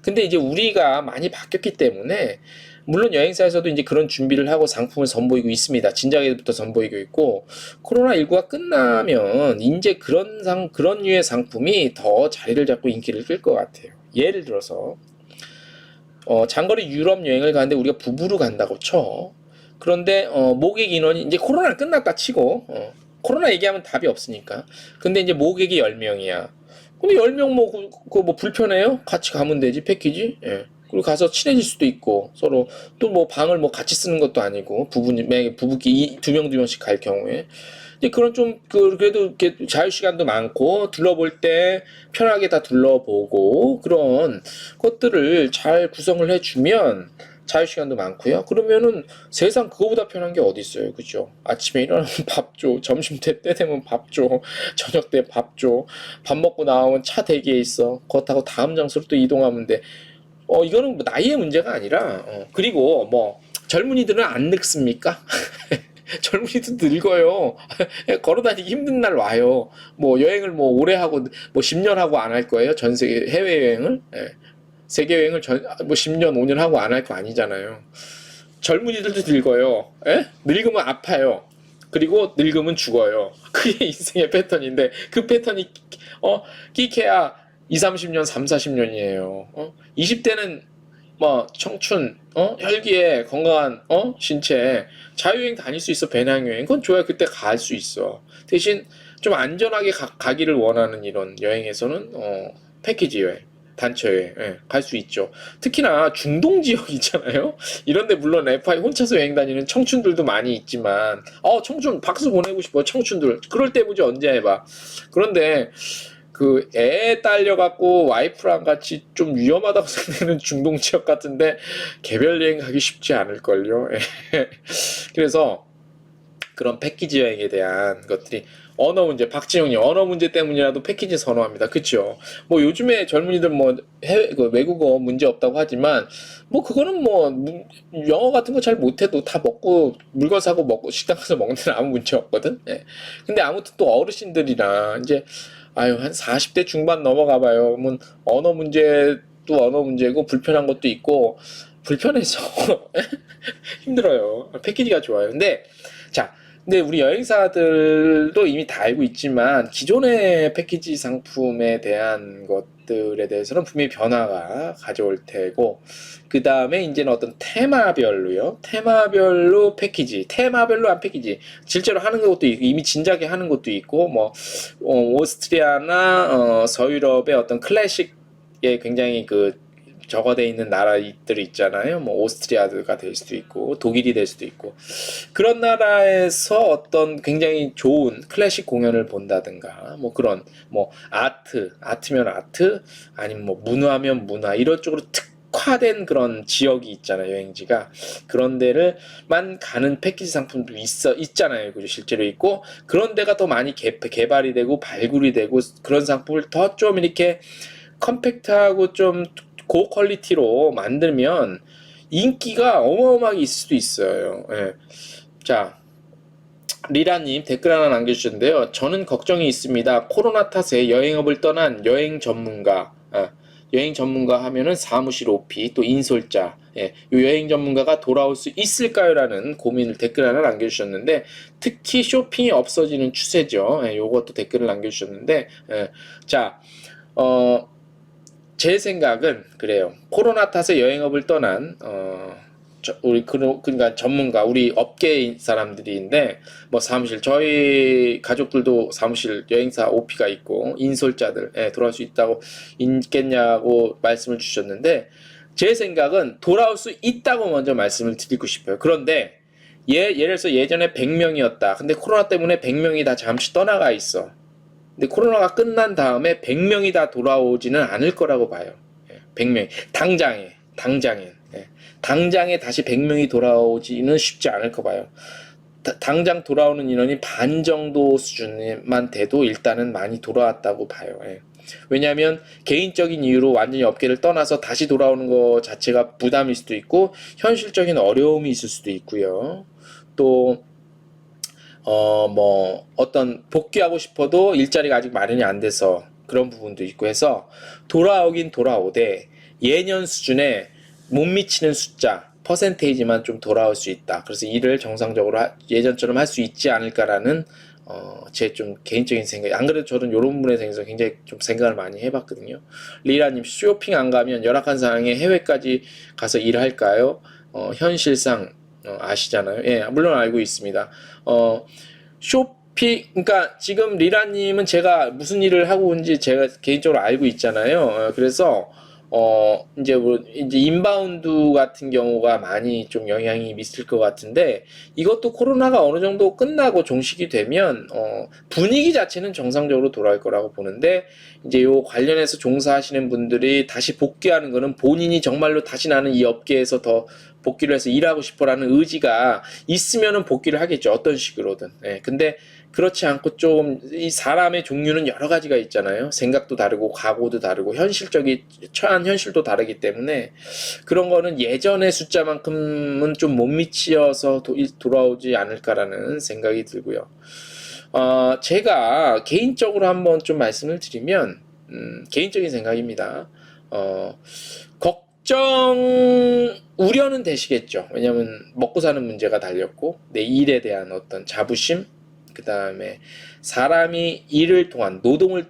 근데 이제 우리가 많이 바뀌었기 때문에, 물론 여행사에서도 이제 그런 준비를 하고 상품을 선보이고 있습니다. 진작에부터 선보이고 있고, 코로나19가 끝나면 이제 그런 류의 상품이 더 자리를 잡고 인기를 끌 것 같아요. 예를 들어서 장거리 유럽 여행을 가는데 우리가 부부로 간다고 쳐. 그런데 모객 인원이 이제 코로나 끝났다 치고, 코로나 얘기하면 답이 없으니까. 근데 이제 모객이 10명이야. 근데 10명 뭐 불편해요? 같이 가면 되지, 패키지? 예. 그리고 가서 친해질 수도 있고, 서로 또 뭐 방을 뭐 같이 쓰는 것도 아니고, 부부끼리 2명씩 갈 경우에. 근데 그런 그래도 이렇게 자유시간도 많고, 둘러볼 때 편하게 다 둘러보고, 그런 것들을 잘 구성을 해주면, 자유시간도 많고요. 그러면은 세상 그거보다 편한 게 어디 있어요, 그죠? 아침에 일어나면 밥 줘, 점심 때 되면 밥 줘, 저녁 때 밥 줘, 밥 먹고 나오면 차 대기에 있어. 그거 타고 다음 장소로 또 이동하면 돼. 이거는 뭐 나이의 문제가 아니라, 그리고 뭐 젊은이들은 안 늙습니까? 젊은이도 늙어요. 걸어다니기 힘든 날 와요. 뭐 여행을 뭐 오래 하고 뭐 10년 하고 안 할 거예요? 전 세계 해외 여행을? 예. 세계 여행을 뭐 10년, 5년 하고 안 할 거 아니잖아요. 젊은이들도 늙어요. 예? 늙으면 아파요. 그리고 늙으면 죽어요. 그게 인생의 패턴인데, 그 패턴이 끼케야 2, 30년, 3, 40년이에요. 20대는 뭐 청춘, 혈기에 건강한 신체, 자유여행 다닐 수 있어. 배낭여행 그건 좋아요. 그때 갈 수 있어. 대신 좀 안전하게 가기를 원하는 이런 여행에서는 패키지 여행, 단체 여행 갈 수 있죠. 특히나 중동 지역 있잖아요. 이런데 물론 FI 혼자서 여행 다니는 청춘들도 많이 있지만, 청춘 박수 보내고 싶어. 청춘들 그럴 때 보지 언제 해봐. 그런데 그 애에 딸려갖고 와이프랑 같이 좀 위험하다고 생각되는 중동 지역 같은데 개별 여행 가기 쉽지 않을걸요. 그래서 그런 패키지 여행에 대한 것들이 언어 문제, 박지영님 언어 문제 때문이라도 패키지 선호합니다. 그쵸? 뭐 요즘에 젊은이들 뭐 해외 그 외국어 문제 없다고 하지만 뭐 그거는 뭐 영어 같은 거 잘 못해도 다 먹고 물건 사고 먹고 식당 가서 먹는 데는 아무 문제 없거든. 예. 근데 아무튼 또 어르신들이나 이제 아유 한 40대 중반 넘어가 봐요. 그러면 언어 문제도 언어 문제고 불편한 것도 있고 불편해서 힘들어요. 패키지가 좋아요. 근데 자, 근데 우리 여행사들도 이미 다 알고 있지만 기존의 패키지 상품에 대한 것들에 대해서는 분명히 변화가 가져올 테고 그 다음에 이제는 어떤 테마별로요. 테마별로 패키지, 테마별로 한 패키지. 실제로 하는 것도 있고 이미 진작에 하는 것도 있고 뭐 오스트리아나 서유럽의 어떤 클래식에 굉장히 그 적어돼 있는 나라들이 있잖아요. 뭐 오스트리아가 될 수도 있고 독일이 될 수도 있고 그런 나라에서 어떤 굉장히 좋은 클래식 공연을 본다든가 뭐 그런 뭐 아트면 아트 아니면 뭐 문화면 문화 이런 쪽으로 특화된 그런 지역이 있잖아요. 여행지가 그런 데를만 가는 패키지 상품도 있잖아요. 그죠? 실제로 있고 그런 데가 더 많이 개발이 되고 발굴이 되고 그런 상품을 더 좀 이렇게 컴팩트하고 좀 고퀄리티로 만들면 인기가 어마어마하게 있을 수도 있어요. 예. 자, 리라님 댓글 하나 남겨주셨는데요. 저는 걱정이 있습니다. 코로나 탓에 여행업을 떠난 여행 전문가 하면은 사무실 OP 또 인솔자 요 여행 전문가가 돌아올 수 있을까요? 라는 고민을 댓글 하나 남겨주셨는데 특히 쇼핑이 없어지는 추세죠. 요것도 댓글을 남겨주셨는데 자, 제 생각은 그래요. 코로나 탓에 여행업을 떠난 그러니까 전문가 우리 업계 사람들인데 뭐 사무실 저희 가족들도 사무실 여행사 OP가 있고 인솔자들 돌아올 수 있겠냐고 말씀을 주셨는데 제 생각은 돌아올 수 있다고 먼저 말씀을 드리고 싶어요. 그런데 예를 들어서 예전에 100명이었다. 근데 코로나 때문에 100명이 다 잠시 떠나가 있어. 근데 코로나가 끝난 다음에 100명이 다 돌아오지는 않을 거라고 봐요. 100명이 당장에 다시 100명이 돌아오지는 쉽지 않을 거 봐요. 당장 돌아오는 인원이 반 정도 수준만 돼도 일단은 많이 돌아왔다고 봐요. 왜냐하면 개인적인 이유로 완전히 업계를 떠나서 다시 돌아오는 것 자체가 부담일 수도 있고 현실적인 어려움이 있을 수도 있고요. 또 뭐 어떤 복귀하고 싶어도 일자리가 아직 마련이 안 돼서 그런 부분도 있고 해서 돌아오긴 돌아오되 예년 수준에 못 미치는 숫자 퍼센테이지만 좀 돌아올 수 있다. 그래서 일을 정상적으로 예전처럼 할 수 있지 않을까라는 제 좀 개인적인 생각. 안 그래도 저는 이런 부분에 대해서 굉장히 좀 생각을 많이 해봤거든요. 리라님 쇼핑 안 가면 열악한 상황에 해외까지 가서 일할까요? 현실상 아시잖아요. 예, 물론 알고 있습니다. 쇼핑, 그러니까 지금 리라님은 제가 무슨 일을 하고 있는지 제가 개인적으로 알고 있잖아요. 그래서 이제 뭐 이제 인바운드 같은 경우가 많이 좀 영향이 미칠 것 같은데 이것도 코로나가 어느 정도 끝나고 종식이 되면 분위기 자체는 정상적으로 돌아올 거라고 보는데 이제 요 관련해서 종사하시는 분들이 다시 복귀하는 거는 본인이 정말로 다시 나는 이 업계에서 더 복귀를 해서 일하고 싶어라는 의지가 있으면은 복귀를 하겠죠. 어떤 식으로든. 근데 그렇지 않고 좀 이 사람의 종류는 여러 가지가 있잖아요. 생각도 다르고 각오도 다르고 처한 현실도 다르기 때문에 그런 거는 예전의 숫자만큼은 좀 못 미치어서 돌아오지 않을까라는 생각이 들고요. 제가 개인적으로 한번 좀 말씀을 드리면 개인적인 생각입니다. 우려는 되시겠죠. 왜냐면 먹고 사는 문제가 달렸고 내 일에 대한 어떤 자부심, 그 다음에 사람이 노동을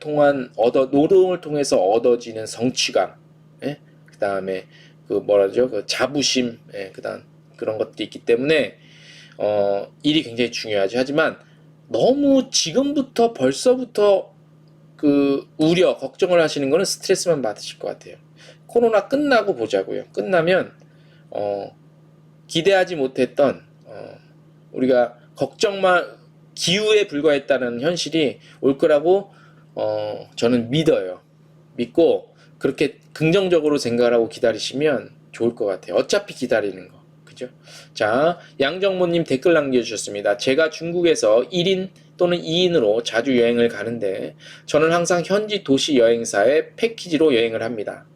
통해서 얻어지는 성취감, 그 다음에 그 자부심, 그다음 그런 것들이 있기 때문에 일이 굉장히 중요하죠. 하지만 너무 지금부터 벌써부터 그 우려, 걱정을 하시는 거는 스트레스만 받으실 것 같아요. 코로나 끝나고 보자고요. 끝나면 기대하지 못했던 우리가 기우에 불과했다는 현실이 올 거라고 저는 믿어요. 믿고 그렇게 긍정적으로 생각을 하고 기다리시면 좋을 것 같아요. 어차피 기다리는 거. 그죠? 자, 양정모님 댓글 남겨주셨습니다. 제가 중국에서 1인 또는 2인으로 자주 여행을 가는데 저는 항상 현지 도시 여행사의 패키지로 여행을 합니다.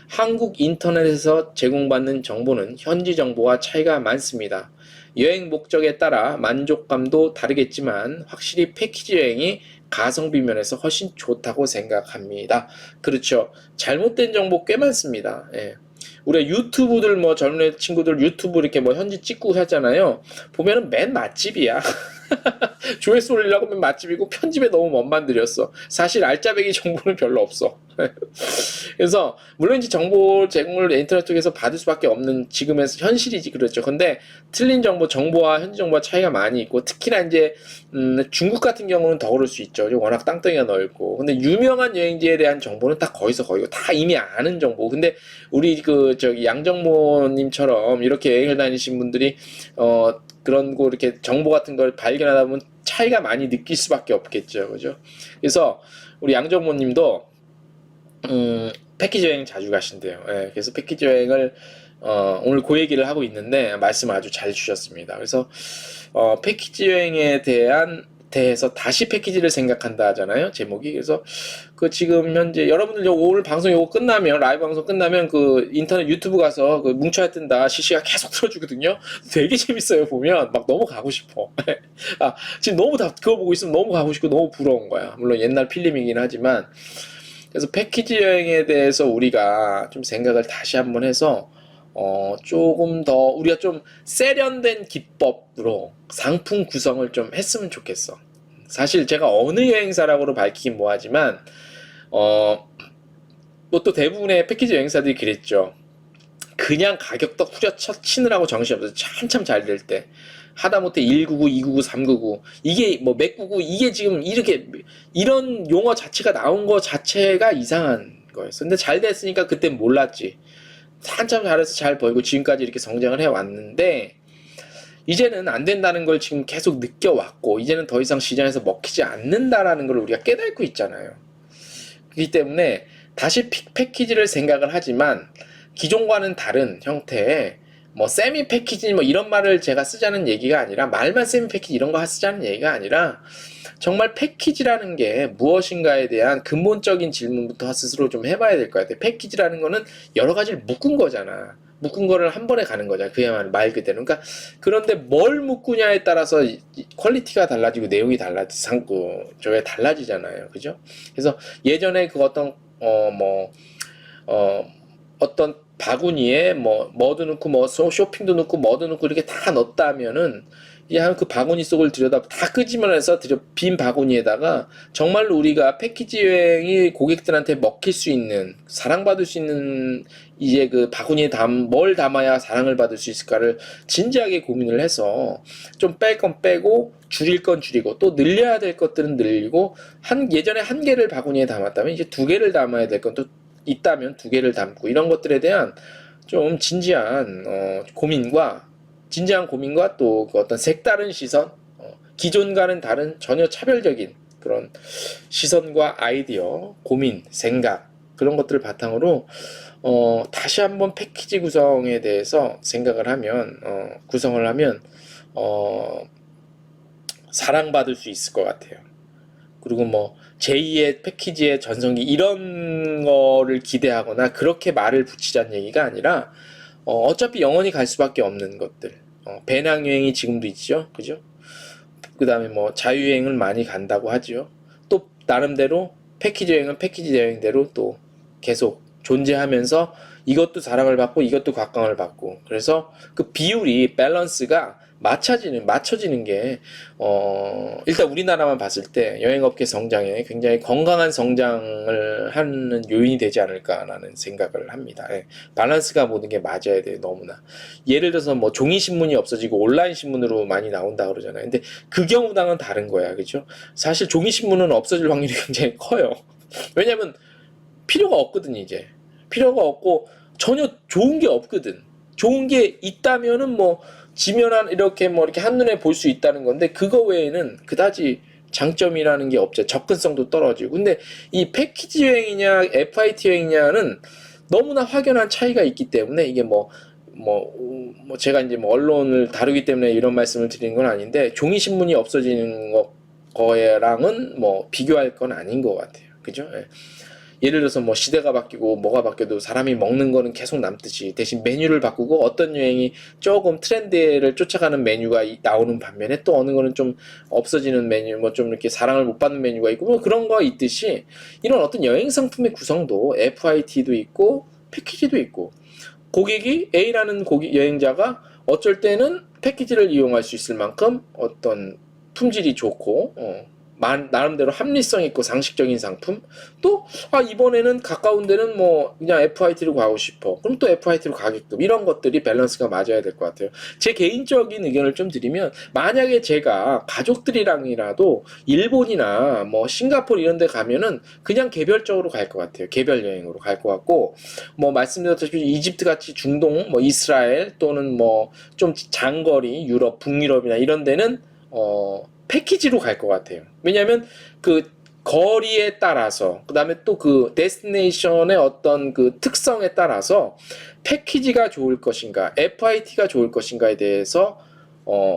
한국 인터넷에서 제공받는 정보는 현지 정보와 차이가 많습니다. 여행 목적에 따라 만족감도 다르겠지만 확실히 패키지 여행이 가성비 면에서 훨씬 좋다고 생각합니다. 그렇죠. 잘못된 정보 꽤 많습니다. 예. 우리가 유튜브들 뭐 젊은 친구들 유튜브 이렇게 뭐 현지 찍고 하잖아요. 보면은 맨 맛집이야. 조회수 올리려고 하면 맛집이고 편집에 너무 멋만 들였어. 사실 알짜배기 정보는 별로 없어. 그래서 물론 이제 정보 제공을 인터넷 쪽에서 받을 수밖에 없는 지금의 현실이지 그렇죠. 근데 틀린 정보와 현지 정보와 차이가 많이 있고 특히나 이제 중국 같은 경우는 더 그럴 수 있죠. 워낙 땅덩이가 넓고. 근데 유명한 여행지에 대한 정보는 딱 거기서 거기고 다 이미 아는 정보. 근데 우리 그 저기 양정모님처럼 이렇게 여행을 다니신 분들이 그런 거 이렇게 정보 같은 걸 발견하다 보면 차이가 많이 느낄 수밖에 없겠죠. 그죠? 그래서 우리 양정모님도 패키지 여행 자주 가신대요. 예, 그래서 패키지 여행을 오늘 그 얘기를 하고 있는데 말씀 아주 잘 주셨습니다. 그래서 패키지 여행에 대해서 다시 패키지를 생각한다 하잖아요. 제목이. 그래서 그 지금 현재 여러분들 오늘 방송 요거 끝나면 라이브 방송 끝나면 그 인터넷 유튜브 가서 그 뭉쳐야 뜬다 CC가 계속 틀어주거든요. 되게 재밌어요. 보면 막 너무 가고 싶어. 지금 너무 다 그거 보고 있으면 너무 가고 싶고 너무 부러운 거야. 물론 옛날 필름이긴 하지만 그래서 패키지 여행에 대해서 우리가 좀 생각을 다시 한번 해서 조금 더 우리가 좀 세련된 기법으로 상품 구성을 좀 했으면 좋겠어. 사실 제가 어느 여행사라고 밝히긴 뭐하지만 뭐 또 대부분의 패키지 여행사들이 그랬죠. 그냥 가격도 후려쳐 치느라고 정신없어서 한참 잘 될 때 하다못해 199, 299, 399 이게 뭐 맥구구 이게 지금 이렇게 이런 용어 자체가 나온 거 자체가 이상한 거였어. 근데 잘 됐으니까 그때 몰랐지. 한참 잘해서 잘 벌고 지금까지 이렇게 성장을 해왔는데 이제는 안 된다는 걸 지금 계속 느껴왔고 이제는 더 이상 시장에서 먹히지 않는다라는 걸 우리가 깨닫고 있잖아요. 그렇기 때문에 다시 패키지를 생각을 하지만 기존과는 다른 형태의 뭐 세미 패키지 뭐 이런 말을 제가 쓰자는 얘기가 아니라 말만 세미 패키지 이런 거 쓰자는 얘기가 아니라 정말 패키지라는 게 무엇인가에 대한 근본적인 질문부터 스스로 좀 해봐야 될 것 같아요. 패키지라는 거는 여러 가지를 묶은 거잖아. 묶은 거를 한 번에 가는 거잖아. 그야말로 말 그대로. 그러니까 그런데 뭘 묶느냐에 따라서 퀄리티가 달라지고 내용이 달라지고 저게 달라지잖아요. 그죠? 그래서 예전에 그 어떤 어떤 바구니에 뭐도 넣고 뭐 쇼핑도 넣고 뭐도 넣고 이렇게 다 넣었다면은 그냥 그 바구니 속을 들여다 다 끄집어내서 빈 바구니에다가 정말로 우리가 패키지 여행이 고객들한테 먹힐 수 있는 사랑받을 수 있는 이제 그 바구니에 뭘 담아야 사랑을 받을 수 있을까를 진지하게 고민을 해서 좀 뺄 건 빼고 줄일 건 줄이고 또 늘려야 될 것들은 늘리고 예전에 한 개를 바구니에 담았다면 이제 두 개를 담아야 될 건 또 있다면 두 개를 담고 이런 것들에 대한 좀 진지한 고민과 또 그 어떤 색다른 시선, 기존과는 다른 전혀 차별적인 그런 시선과 아이디어, 고민, 생각 그런 것들을 바탕으로 다시 한번 패키지 구성에 대해서 생각을 하면 구성을 하면 사랑받을 수 있을 것 같아요. 그리고 뭐 제2의 패키지의 전성기 이런 거를 기대하거나 그렇게 말을 붙이자는 얘기가 아니라 어차피 영원히 갈 수밖에 없는 것들 배낭여행이 지금도 있죠. 그죠? 그 다음에 뭐 자유여행을 많이 간다고 하죠. 또 나름대로 패키지 여행은 패키지 여행대로 또 계속 존재하면서 이것도 사랑을 받고 이것도 각광을 받고 그래서 그 비율이 밸런스가 맞춰지는 게 일단 우리나라만 봤을 때 여행업계 성장에 굉장히 건강한 성장을 하는 요인이 되지 않을까라는 생각을 합니다. 예, 밸런스가 모든 게 맞아야 돼요. 너무나 예를 들어서 뭐 종이 신문이 없어지고 온라인 신문으로 많이 나온다 그러잖아요. 근데 그 경우랑은 다른 거야, 그죠? 사실 종이 신문은 없어질 확률이 굉장히 커요. 왜냐면 필요가 없거든. 이제 필요가 없고 전혀 좋은 게 없거든. 좋은 게 있다면은 뭐 지면한 이렇게 한눈에 볼 수 있다는 건데 그거 외에는 그다지 장점이라는 게 없죠. 접근성도 떨어지고. 근데 이 패키지 여행이냐 FIT 여행이냐는 너무나 확연한 차이가 있기 때문에 이게 제가 이제 뭐 언론을 다루기 때문에 이런 말씀을 드리는 건 아닌데 종이 신문이 없어지는 거랑은 뭐 비교할 건 아닌 것 같아요. 그죠? 예. 예를 들어서 뭐 시대가 바뀌고 뭐가 바뀌어도 사람이 먹는 거는 계속 남듯이 대신 메뉴를 바꾸고 어떤 여행이 조금 트렌드를 쫓아가는 메뉴가 나오는 반면에 또 어느 거는 좀 없어지는 메뉴, 뭐 좀 이렇게 사랑을 못 받는 메뉴가 있고 뭐 그런 거 있듯이 이런 어떤 여행 상품의 구성도 FIT도 있고 패키지도 있고 고객이 A라는 여행자가 어쩔 때는 패키지를 이용할 수 있을 만큼 어떤 품질이 좋고 나름대로 합리성 있고 상식적인 상품 또 이번에는 가까운 데는 뭐 그냥 FIT로 가고 싶어 그럼 또 FIT로 가게끔 이런 것들이 밸런스가 맞아야 될 것 같아요. 제 개인적인 의견을 좀 드리면 만약에 제가 가족들이랑이라도 일본이나 뭐 싱가포르 이런 데 가면은 그냥 개별적으로 갈 것 같아요. 개별 여행으로 갈 것 같고 뭐 말씀드렸다시피 이집트 같이 중동 뭐 이스라엘 또는 뭐 좀 장거리 유럽 북유럽이나 이런 데는 패키지로 갈 것 같아요. 왜냐하면 그 거리에 따라서 그 다음에 또 그 데스티네이션의 어떤 그 특성에 따라서 패키지가 좋을 것인가 FIT가 좋을 것인가에 대해서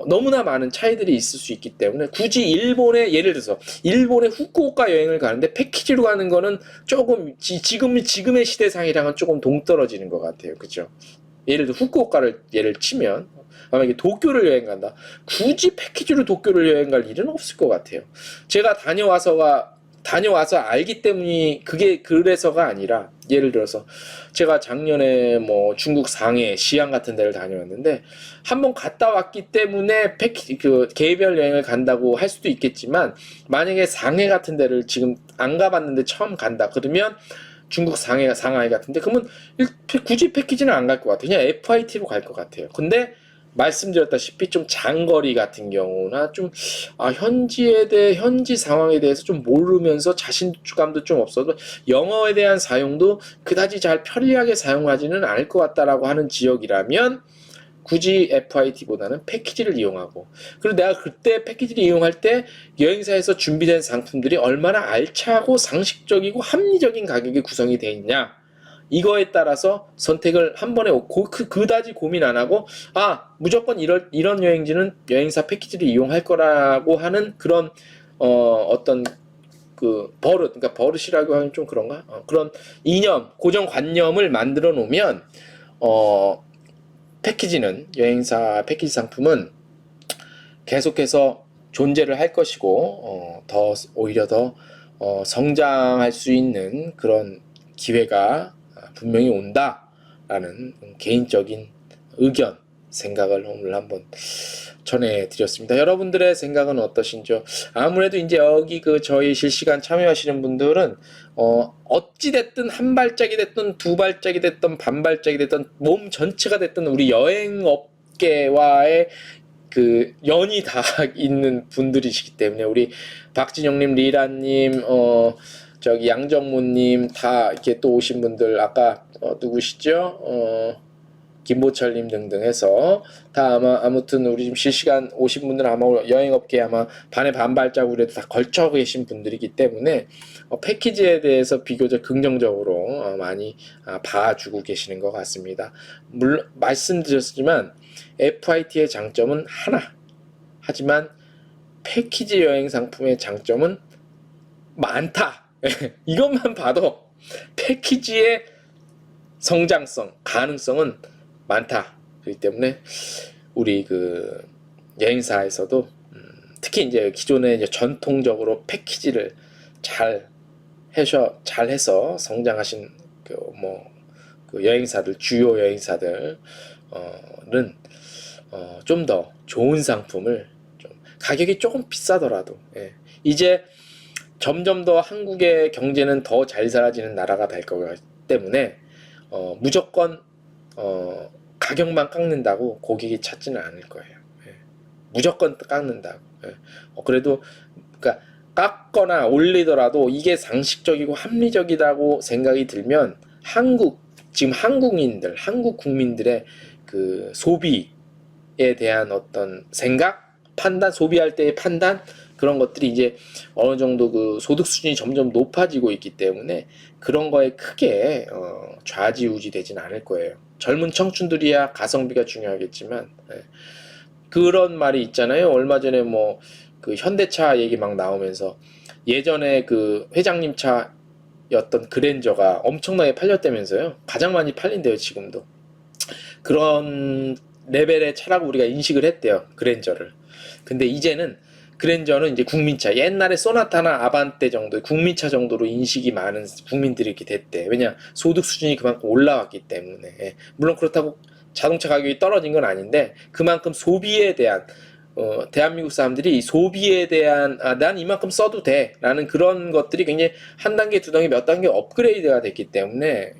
너무나 많은 차이들이 있을 수 있기 때문에 굳이 예를 들어서 일본의 후쿠오카 여행을 가는데 패키지로 가는 거는 조금 지금의 시대상이랑은 조금 동떨어지는 것 같아요. 그죠? 예를 들어 후쿠오카를 예를 치면 만약에 도쿄를 여행 간다. 굳이 패키지로 도쿄를 여행 갈 일은 없을 것 같아요. 제가 다녀와서 알기 때문이 그게 그래서가 아니라 예를 들어서 제가 작년에 뭐 중국 상해, 시안 같은 데를 다녀왔는데 한번 갔다 왔기 때문에 개별 여행을 간다고 할 수도 있겠지만 만약에 상해 같은 데를 지금 안 가봤는데 처음 간다 그러면 중국 상하이 같은데 그러면 굳이 패키지는 안 갈 것 같아요. 그냥 FIT로 갈 것 같아요. 근데 말씀드렸다시피 좀 장거리 같은 경우나 좀 현지 상황에 대해서 좀 모르면서 자신감도 좀 없어도 영어에 대한 사용도 그다지 잘 편리하게 사용하지는 않을 것 같다라고 하는 지역이라면 굳이 FIT보다는 패키지를 이용하고 그리고 내가 그때 패키지를 이용할 때 여행사에서 준비된 상품들이 얼마나 알차고 상식적이고 합리적인 가격에 구성이 되어 있냐 이거에 따라서 선택을 한 번에 그다지 고민 안 하고 무조건 이런 여행사 패키지를 이용할 거라고 하는 그런 어떤 그러니까 버릇이라고 하면 좀 그런가? 그런 고정관념을 만들어 놓으면 여행사 패키지 상품은 계속해서 존재를 할 것이고 오히려 더 성장할 수 있는 그런 기회가 분명히 온다라는 개인적인 생각을 오늘 한번 전해드렸습니다. 여러분들의 생각은 어떠신지요? 아무래도 이제 여기 저희 실시간 참여하시는 분들은 어찌됐든 한 발짝이 됐든 두 발짝이 됐든 반 발짝이 됐든 몸 전체가 됐든 우리 여행업계와의 연이 다 있는 분들이시기 때문에 우리 박진영님, 리라님, 저기 양정무님 다 이렇게 또 오신 분들 아까 누구시죠? 김보철님 등등 해서 다 아무튼 우리 지금 실시간 오신 분들은 아마 여행업계에 아마 반의 반발자국으로 다 걸쳐 계신 분들이기 때문에 패키지에 대해서 비교적 긍정적으로 많이 봐주고 계시는 것 같습니다. 물론 말씀드렸지만 FIT의 장점은 하나 하지만 패키지 여행 상품의 장점은 많다. 이것만 봐도 패키지의 성장성, 가능성은 많다. 그렇기 때문에 우리 여행사에서도 특히 이제 기존에 전통적으로 패키지를 잘 해서 성장하신 여행사들, 주요 여행사들은 좀 더 좋은 상품을 가격이 조금 비싸더라도 이제 점점 더 한국의 경제는 더 잘 살아지는 나라가 될 거기 때문에 무조건 가격만 깎는다고 고객이 찾지는 않을 거예요. 무조건 깎는다고. 그래도 그러니까 깎거나 올리더라도 이게 상식적이고 합리적이라고 생각이 들면 지금 한국 국민들의 소비에 대한 어떤 생각, 판단, 소비할 때의 판단 그런 것들이 이제 어느 정도 그 소득 수준이 점점 높아지고 있기 때문에 그런 거에 크게 좌지우지 되진 않을 거예요. 젊은 청춘들이야 가성비가 중요하겠지만, 예. 그런 말이 있잖아요. 얼마 전에 뭐 그 현대차 얘기 막 나오면서 예전에 그 회장님 차였던 그랜저가 엄청나게 팔렸다면서요. 가장 많이 팔린대요, 지금도. 그런 레벨의 차라고 우리가 인식을 했대요, 그랜저를. 근데 이제는 그랜저는 이제 국민차, 옛날에 소나타나 아반떼 정도 국민차 정도로 인식이 많은 국민들이 이렇게 됐대. 왜냐, 소득 수준이 그만큼 올라왔기 때문에. 예. 물론 그렇다고 자동차 가격이 떨어진 건 아닌데 그만큼 소비에 대한 대한민국 사람들이 소비에 대한 난 이만큼 써도 돼 라는 그런 것들이 굉장히 한 단계 두 단계 몇 단계 업그레이드가 됐기 때문에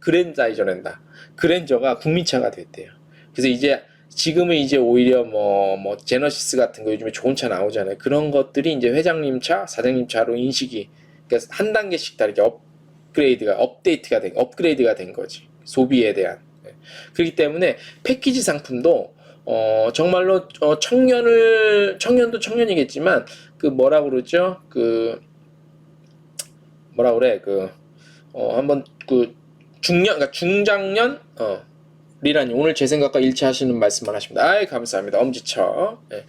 그랜자이저랜다. 그랜저가 국민차가 됐대요. 그래서 이제 지금은 이제 오히려 뭐 제너시스 같은 거 요즘에 좋은 차 나오잖아요. 그런 것들이 이제 회장님 차, 사장님 차로 인식이 그러니까 한 단계씩 다르게 업그레이드가 된 거지. 소비에 대한. 그렇기 때문에 패키지 상품도 정말로 청년도 청년이겠지만 그 뭐라 그러죠? 그 뭐라 그래? 한번 그 그러니까 중장년 리라니 오늘 제 생각과 일치하시는 말씀을 하십니다. 아이 감사합니다. 엄지척. 예.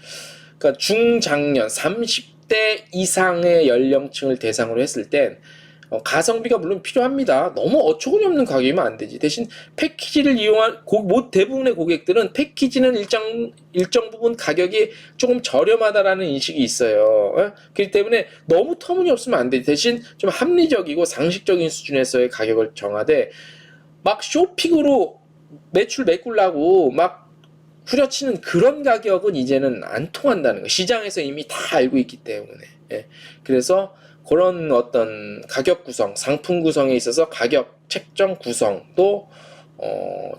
그러니까 중장년 30대 이상의 연령층을 대상으로 했을 땐 가성비가 물론 필요합니다. 너무 어처구니 없는 가격이면 안 되지. 대신 패키지를 이용한 대부분의 고객들은 패키지는 일정 부분 가격이 조금 저렴하다라는 인식이 있어요. 그렇기 때문에 너무 터무니없으면 안 되지. 대신 좀 합리적이고 상식적인 수준에서의 가격을 정하되 막 쇼핑으로 매출 메꾸려고 막 후려치는 그런 가격은 이제는 안 통한다는 거. 시장에서 이미 다 알고 있기 때문에. 예. 그래서 그런 어떤 가격 구성, 상품 구성에 있어서 가격 책정 구성도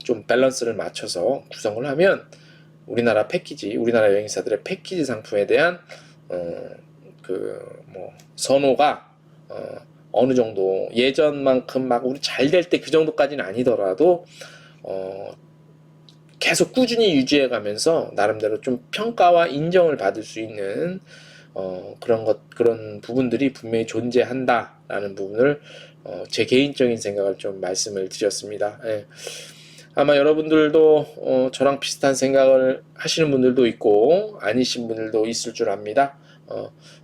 좀 밸런스를 맞춰서 구성을 하면 우리나라 여행사들의 패키지 상품에 대한 선호가 어느 정도 예전만큼 막 우리 잘 될 때 그 정도까지는 아니더라도 계속 꾸준히 유지해 가면서 나름대로 좀 평가와 인정을 받을 수 있는 그런 부분들이 분명히 존재한다라는 부분을 제 개인적인 생각을 좀 말씀을 드렸습니다. 예. 아마 여러분들도 저랑 비슷한 생각을 하시는 분들도 있고 아니신 분들도 있을 줄 압니다.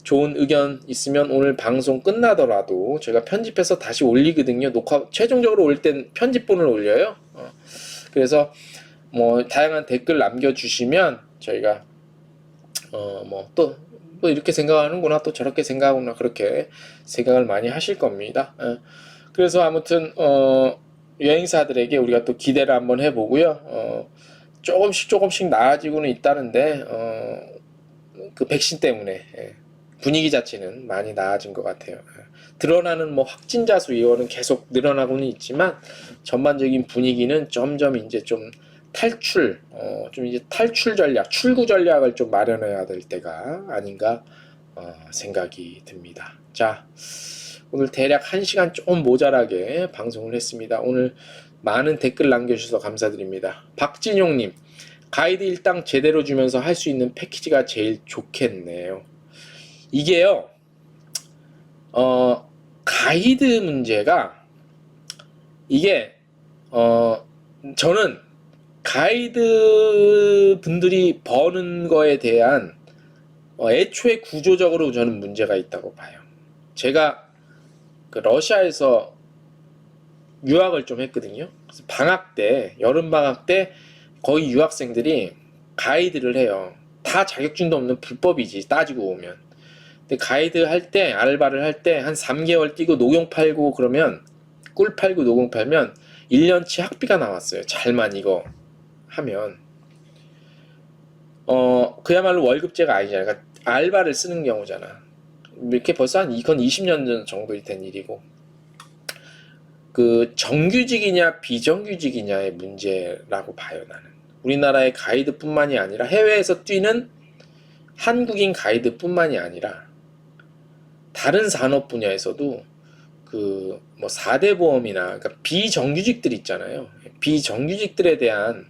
좋은 의견 있으면 오늘 방송 끝나더라도 제가 편집해서 다시 올리거든요. 최종적으로 올 땐 편집본을 올려요. 그래서 뭐 다양한 댓글 남겨주시면 저희가 또 이렇게 생각하는구나 또 저렇게 생각하구나 그렇게 생각을 많이 하실 겁니다. 그래서 아무튼 여행사들에게 우리가 또 기대를 한번 해보고요. 조금씩 나아지고는 있다는데 그 백신 때문에 분위기 자체는 많이 나아진 것 같아요. 드러나는 뭐 확진자 수 이거는 계속 늘어나고는 있지만 전반적인 분위기는 점점 이제 좀 탈출 전략, 출구 전략을 좀 마련해야 될 때가 아닌가 생각이 듭니다. 자, 오늘 대략 1시간 좀 모자라게 방송을 했습니다. 오늘 많은 댓글 남겨주셔서 감사드립니다. 박진용님, 가이드 일당 제대로 주면서 할 수 있는 패키지가 제일 좋겠네요. 이게요, 가이드 문제가 이게 저는 가이드 분들이 버는 거에 대한 애초에 구조적으로 저는 문제가 있다고 봐요. 제가 그 러시아에서 유학을 좀 했거든요. 그래서 방학 때, 여름 방학 때 거의 유학생들이 가이드를 해요. 다 자격증도 없는 불법이지 따지고 보면. 근데 가이드 할 때, 알바를 할 때 한 3개월 뛰고 녹용 팔고 그러면 꿀 팔고 녹용 팔면 1년치 학비가 나왔어요. 잘만 이거 하면 그야말로 월급제가 아니잖아요. 그러니까 알바를 쓰는 경우잖아. 이렇게 벌써 이건 20년 전 정도 된 일이고 그 정규직이냐 비정규직이냐의 문제라고 봐요. 나는 우리나라의 가이드뿐만이 아니라 해외에서 뛰는 한국인 가이드뿐만이 아니라 다른 산업 분야에서도 그 뭐 4대 보험이나 그러니까 비정규직들 있잖아요. 비정규직들에 대한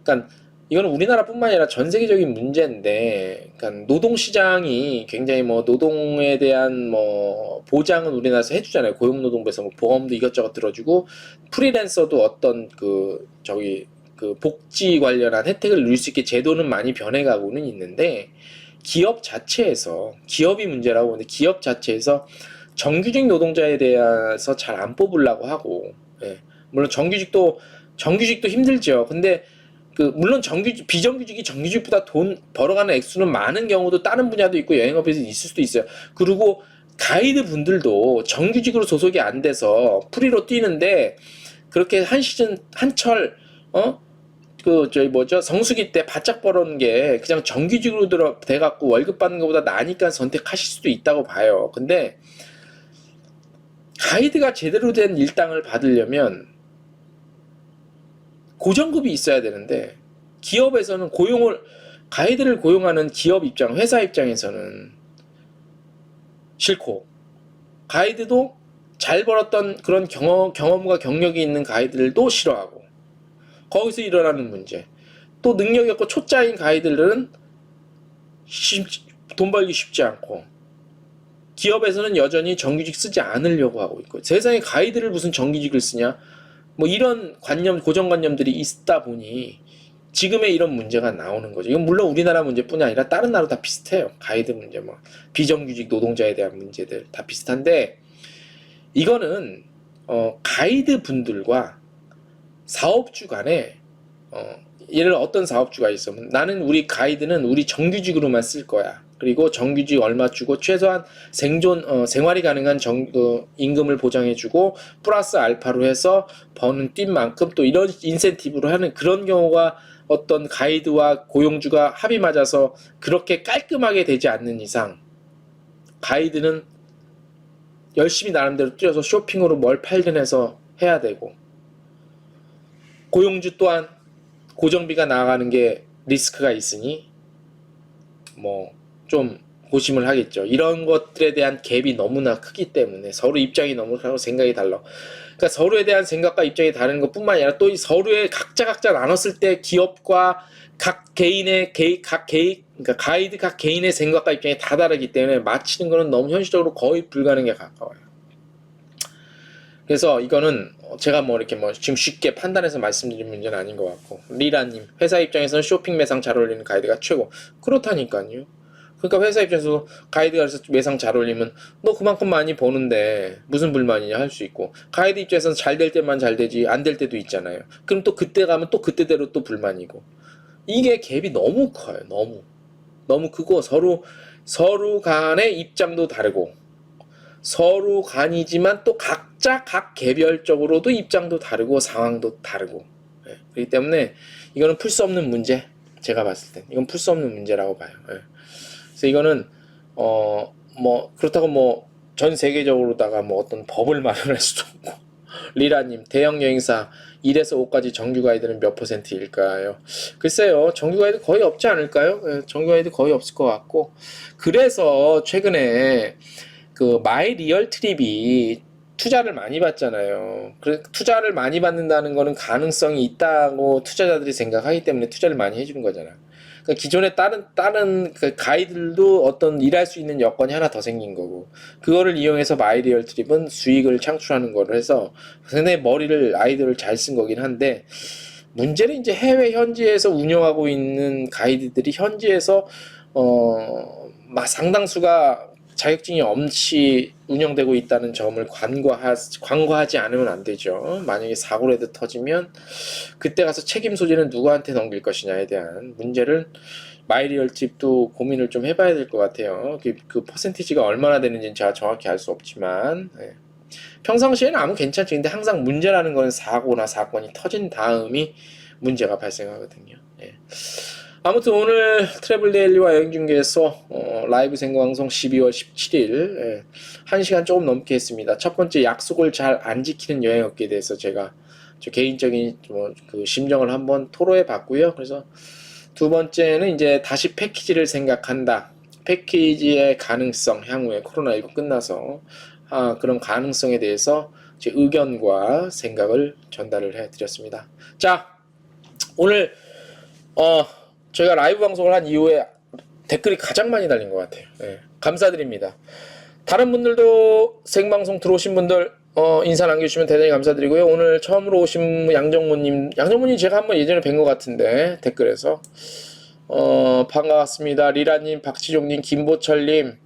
그러니까 이건 우리나라뿐만 아니라 전 세계적인 문제인데, 그러니까 노동시장이 굉장히 뭐 노동에 대한 뭐 보장은 우리나라에서 해주잖아요. 고용노동부에서 뭐 보험도 이것저것 들어주고, 프리랜서도 어떤 그 복지 관련한 혜택을 누릴 수 있게 제도는 많이 변해가고는 있는데, 기업 자체에서, 기업이 문제라고 하는데, 기업 자체에서 정규직 노동자에 대해서 잘 안 뽑으려고 하고, 예. 물론 정규직도 힘들죠. 근데 물론 비정규직이 정규직보다 돈 벌어가는 액수는 많은 경우도 다른 분야도 있고 여행업에서 있을 수도 있어요. 그리고 가이드 분들도 정규직으로 소속이 안 돼서 프리로 뛰는데, 그렇게 한 시즌 한철 성수기 때 바짝 벌어온 게 그냥 정규직으로 돼갖고 월급 받는 것보다 나니까 선택하실 수도 있다고 봐요. 근데 가이드가 제대로 된 일당을 받으려면 고정급이 있어야 되는데, 기업에서는 가이드를 고용하는 기업 입장, 회사 입장에서는 싫고, 가이드도 잘 벌었던 그런 경험과 경력이 있는 가이드들도 싫어하고, 거기서 일어나는 문제. 또 능력이 없고 초짜인 가이드들은 돈 벌기 쉽지 않고, 기업에서는 여전히 정규직 쓰지 않으려고 하고 있고, 세상에 가이드를 무슨 정규직을 쓰냐? 뭐 이런 고정관념들이 있다 보니 지금의 이런 문제가 나오는 거죠. 이건 물론 우리나라 문제뿐이 아니라 다른 나라 다 비슷해요. 가이드 문제, 뭐 비정규직 노동자에 대한 문제들 다 비슷한데, 이거는 가이드 분들과 사업주 간에 예를 들어 어떤 사업주가 있으면, 나는 우리 가이드는 우리 정규직으로만 쓸 거야. 그리고 정규직 얼마 주고 최소한 생활이 가능한 임금을 보장해주고 플러스 알파로 해서 뛴 만큼 또 이런 인센티브로 하는 그런 경우가, 어떤 가이드와 고용주가 합의 맞아서 그렇게 깔끔하게 되지 않는 이상, 가이드는 열심히 나름대로 뛰어서 쇼핑으로 뭘 팔든 해서 해야 되고, 고용주 또한 고정비가 나가는 게 리스크가 있으니 뭐 좀 고심을 하겠죠. 이런 것들에 대한 갭이 너무나 크기 때문에 서로 입장이 너무 다르고 생각이 달라. 그러니까 서로에 대한 생각과 입장이 다른 것뿐만 아니라 또 서로의 각자 나눴을 때 기업과 그러니까 가이드 각 개인의 생각과 입장이 다 다르기 때문에 맞히는 거는 너무 현실적으로 거의 불가능에 가까워요. 그래서 이거는 제가 이렇게 지금 쉽게 판단해서 말씀드린 문제는 아닌 것 같고, 리라님, 회사 입장에서는 쇼핑 매상 잘 어울리는 가이드가 최고. 그렇다니까요. 그러니까 회사 입장에서 가이드가 매상 잘 어울리면 너 그만큼 많이 버는데 무슨 불만이냐 할 수 있고, 가이드 입장에서는 잘 될 때만 잘 되지 안 될 때도 있잖아요. 그럼 또 그때 가면 또 그때대로 또 불만이고, 이게 갭이 너무 커요. 너무 크고, 서로 간의 입장도 다르고, 서로 간이지만 또 각자 각 개별적으로도 입장도 다르고 상황도 다르고, 그렇기 때문에 이거는 풀 수 없는 문제, 제가 봤을 땐 이건 풀 수 없는 문제라고 봐요. 그래서 이거는 그렇다고 전 세계적으로다가 어떤 법을 마련할 수도 없고. 리라님, 대형 여행사 1에서 5까지 정규 가이드는 몇 %일까요? 글쎄요, 정규 가이드 거의 없지 않을까요? 정규 가이드 거의 없을 것 같고, 그래서 최근에 그 마이 리얼 트립이 투자를 많이 받잖아요. 투자를 많이 받는다는 거는 가능성이 있다고 투자자들이 생각하기 때문에 투자를 많이 해주는 거잖아요. 그러니까 기존에 다른 그 가이드들도 어떤 일할 수 있는 여건이 하나 더 생긴 거고, 그거를 이용해서 마이 리얼 트립은 수익을 창출하는 거를 해서 상당히 아이디어를 잘 쓴 거긴 한데, 문제는 이제 해외 현지에서 운영하고 있는 가이드들이 현지에서 상당수가 자격증이 없이 운영되고 있다는 점을 간과하지 않으면 안 되죠. 만약에 사고라도 터지면 그때 가서 책임 소재는 누구한테 넘길 것이냐에 대한 문제를 마이리얼 팁도 고민을 좀 해봐야 될 것 같아요. 그 퍼센티지가 얼마나 되는지는 제가 정확히 알 수 없지만, 평상시에는 아무 괜찮지. 근데 항상 문제라는 거는 사고나 사건이 터진 다음이 문제가 발생하거든요. 아무튼 오늘 트래블 데일리와 여행중계에서 라이브 생방송 12월 17일 1시간 조금 넘게 했습니다. 첫 번째, 약속을 잘 안 지키는 여행업계에 대해서 제가 개인적인 그 심정을 한번 토로해 봤고요. 그래서 두 번째는 이제 다시 패키지를 생각한다. 패키지의 가능성, 향후에 코로나19 끝나서 그런 가능성에 대해서 제 의견과 생각을 전달을 해 드렸습니다. 자, 오늘 저희가 라이브 방송을 한 이후에 댓글이 가장 많이 달린 것 같아요. 예, 감사드립니다. 다른 분들도 생방송 들어오신 분들 인사 남겨주시면 대단히 감사드리고요. 오늘 처음으로 오신 양정모님 제가 한번 예전에 뵌 것 같은데 댓글에서 반갑습니다. 리라님, 박지종님, 김보철님,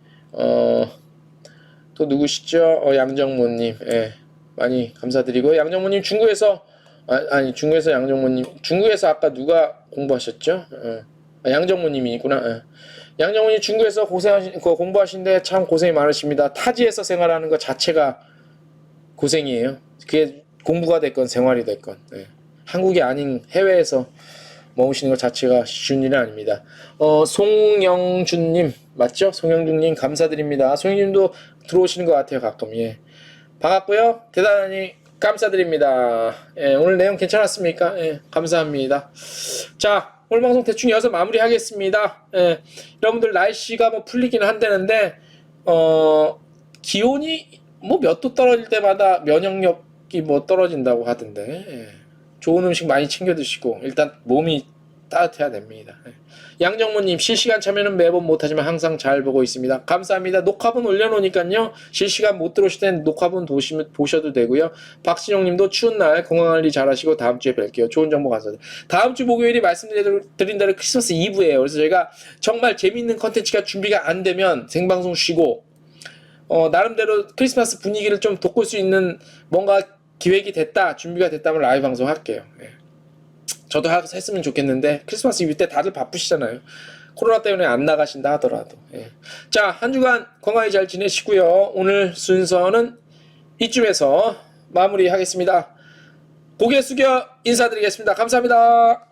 또 누구시죠? 양정모님, 예, 많이 감사드리고요. 양정모님 중국에서 중국에서 양정모님 중국에서 아까 누가 공부하셨죠? 양정모님이구나. 예. 양정모님 중국에서 공부하시는데 참 고생이 많으십니다. 타지에서 생활하는 것 자체가 고생이에요. 그게 공부가 됐건 생활이 됐건. 예. 한국이 아닌 해외에서 머무시는 것 자체가 쉬운 일은 아닙니다. 송영준님 맞죠? 송영준님 감사드립니다. 송영준님도 들어오시는 것 같아요 가끔. 예. 반갑고요. 대단히 감사드립니다. 예, 오늘 내용 괜찮았습니까? 예, 감사합니다. 자, 오늘 방송 대충 여기서 마무리하겠습니다. 예, 여러분들 날씨가 뭐 풀리긴 한다는데 기온이 뭐 몇 도 떨어질 때마다 면역력이 뭐 떨어진다고 하던데 예, 좋은 음식 많이 챙겨 드시고 일단 몸이 따뜻해야 됩니다. 예. 양정모님 실시간 참여는 매번 못하지만 항상 잘 보고 있습니다. 감사합니다. 녹화본 올려놓으니까요. 실시간 못 들어오실 땐 녹화본 보셔도 되고요. 박진영님도 추운 날 건강관리 잘하시고 다음 주에 뵐게요. 좋은 정보 감사드립니다. 다음 주 목요일이 말씀드린 대로 크리스마스 이브예요. 그래서 저희가 정말 재미있는 컨텐츠가 준비가 안 되면 생방송 쉬고 나름대로 크리스마스 분위기를 좀 돋굴 수 있는 뭔가 기획이 됐다, 준비가 됐다면 라이브 방송 할게요. 예. 저도 했으면 좋겠는데 크리스마스 이브 때 다들 바쁘시잖아요. 코로나 때문에 안 나가신다 하더라도. 예. 자, 한 주간 건강히 잘 지내시고요. 오늘 순서는 이쯤에서 마무리하겠습니다. 고개 숙여 인사드리겠습니다. 감사합니다.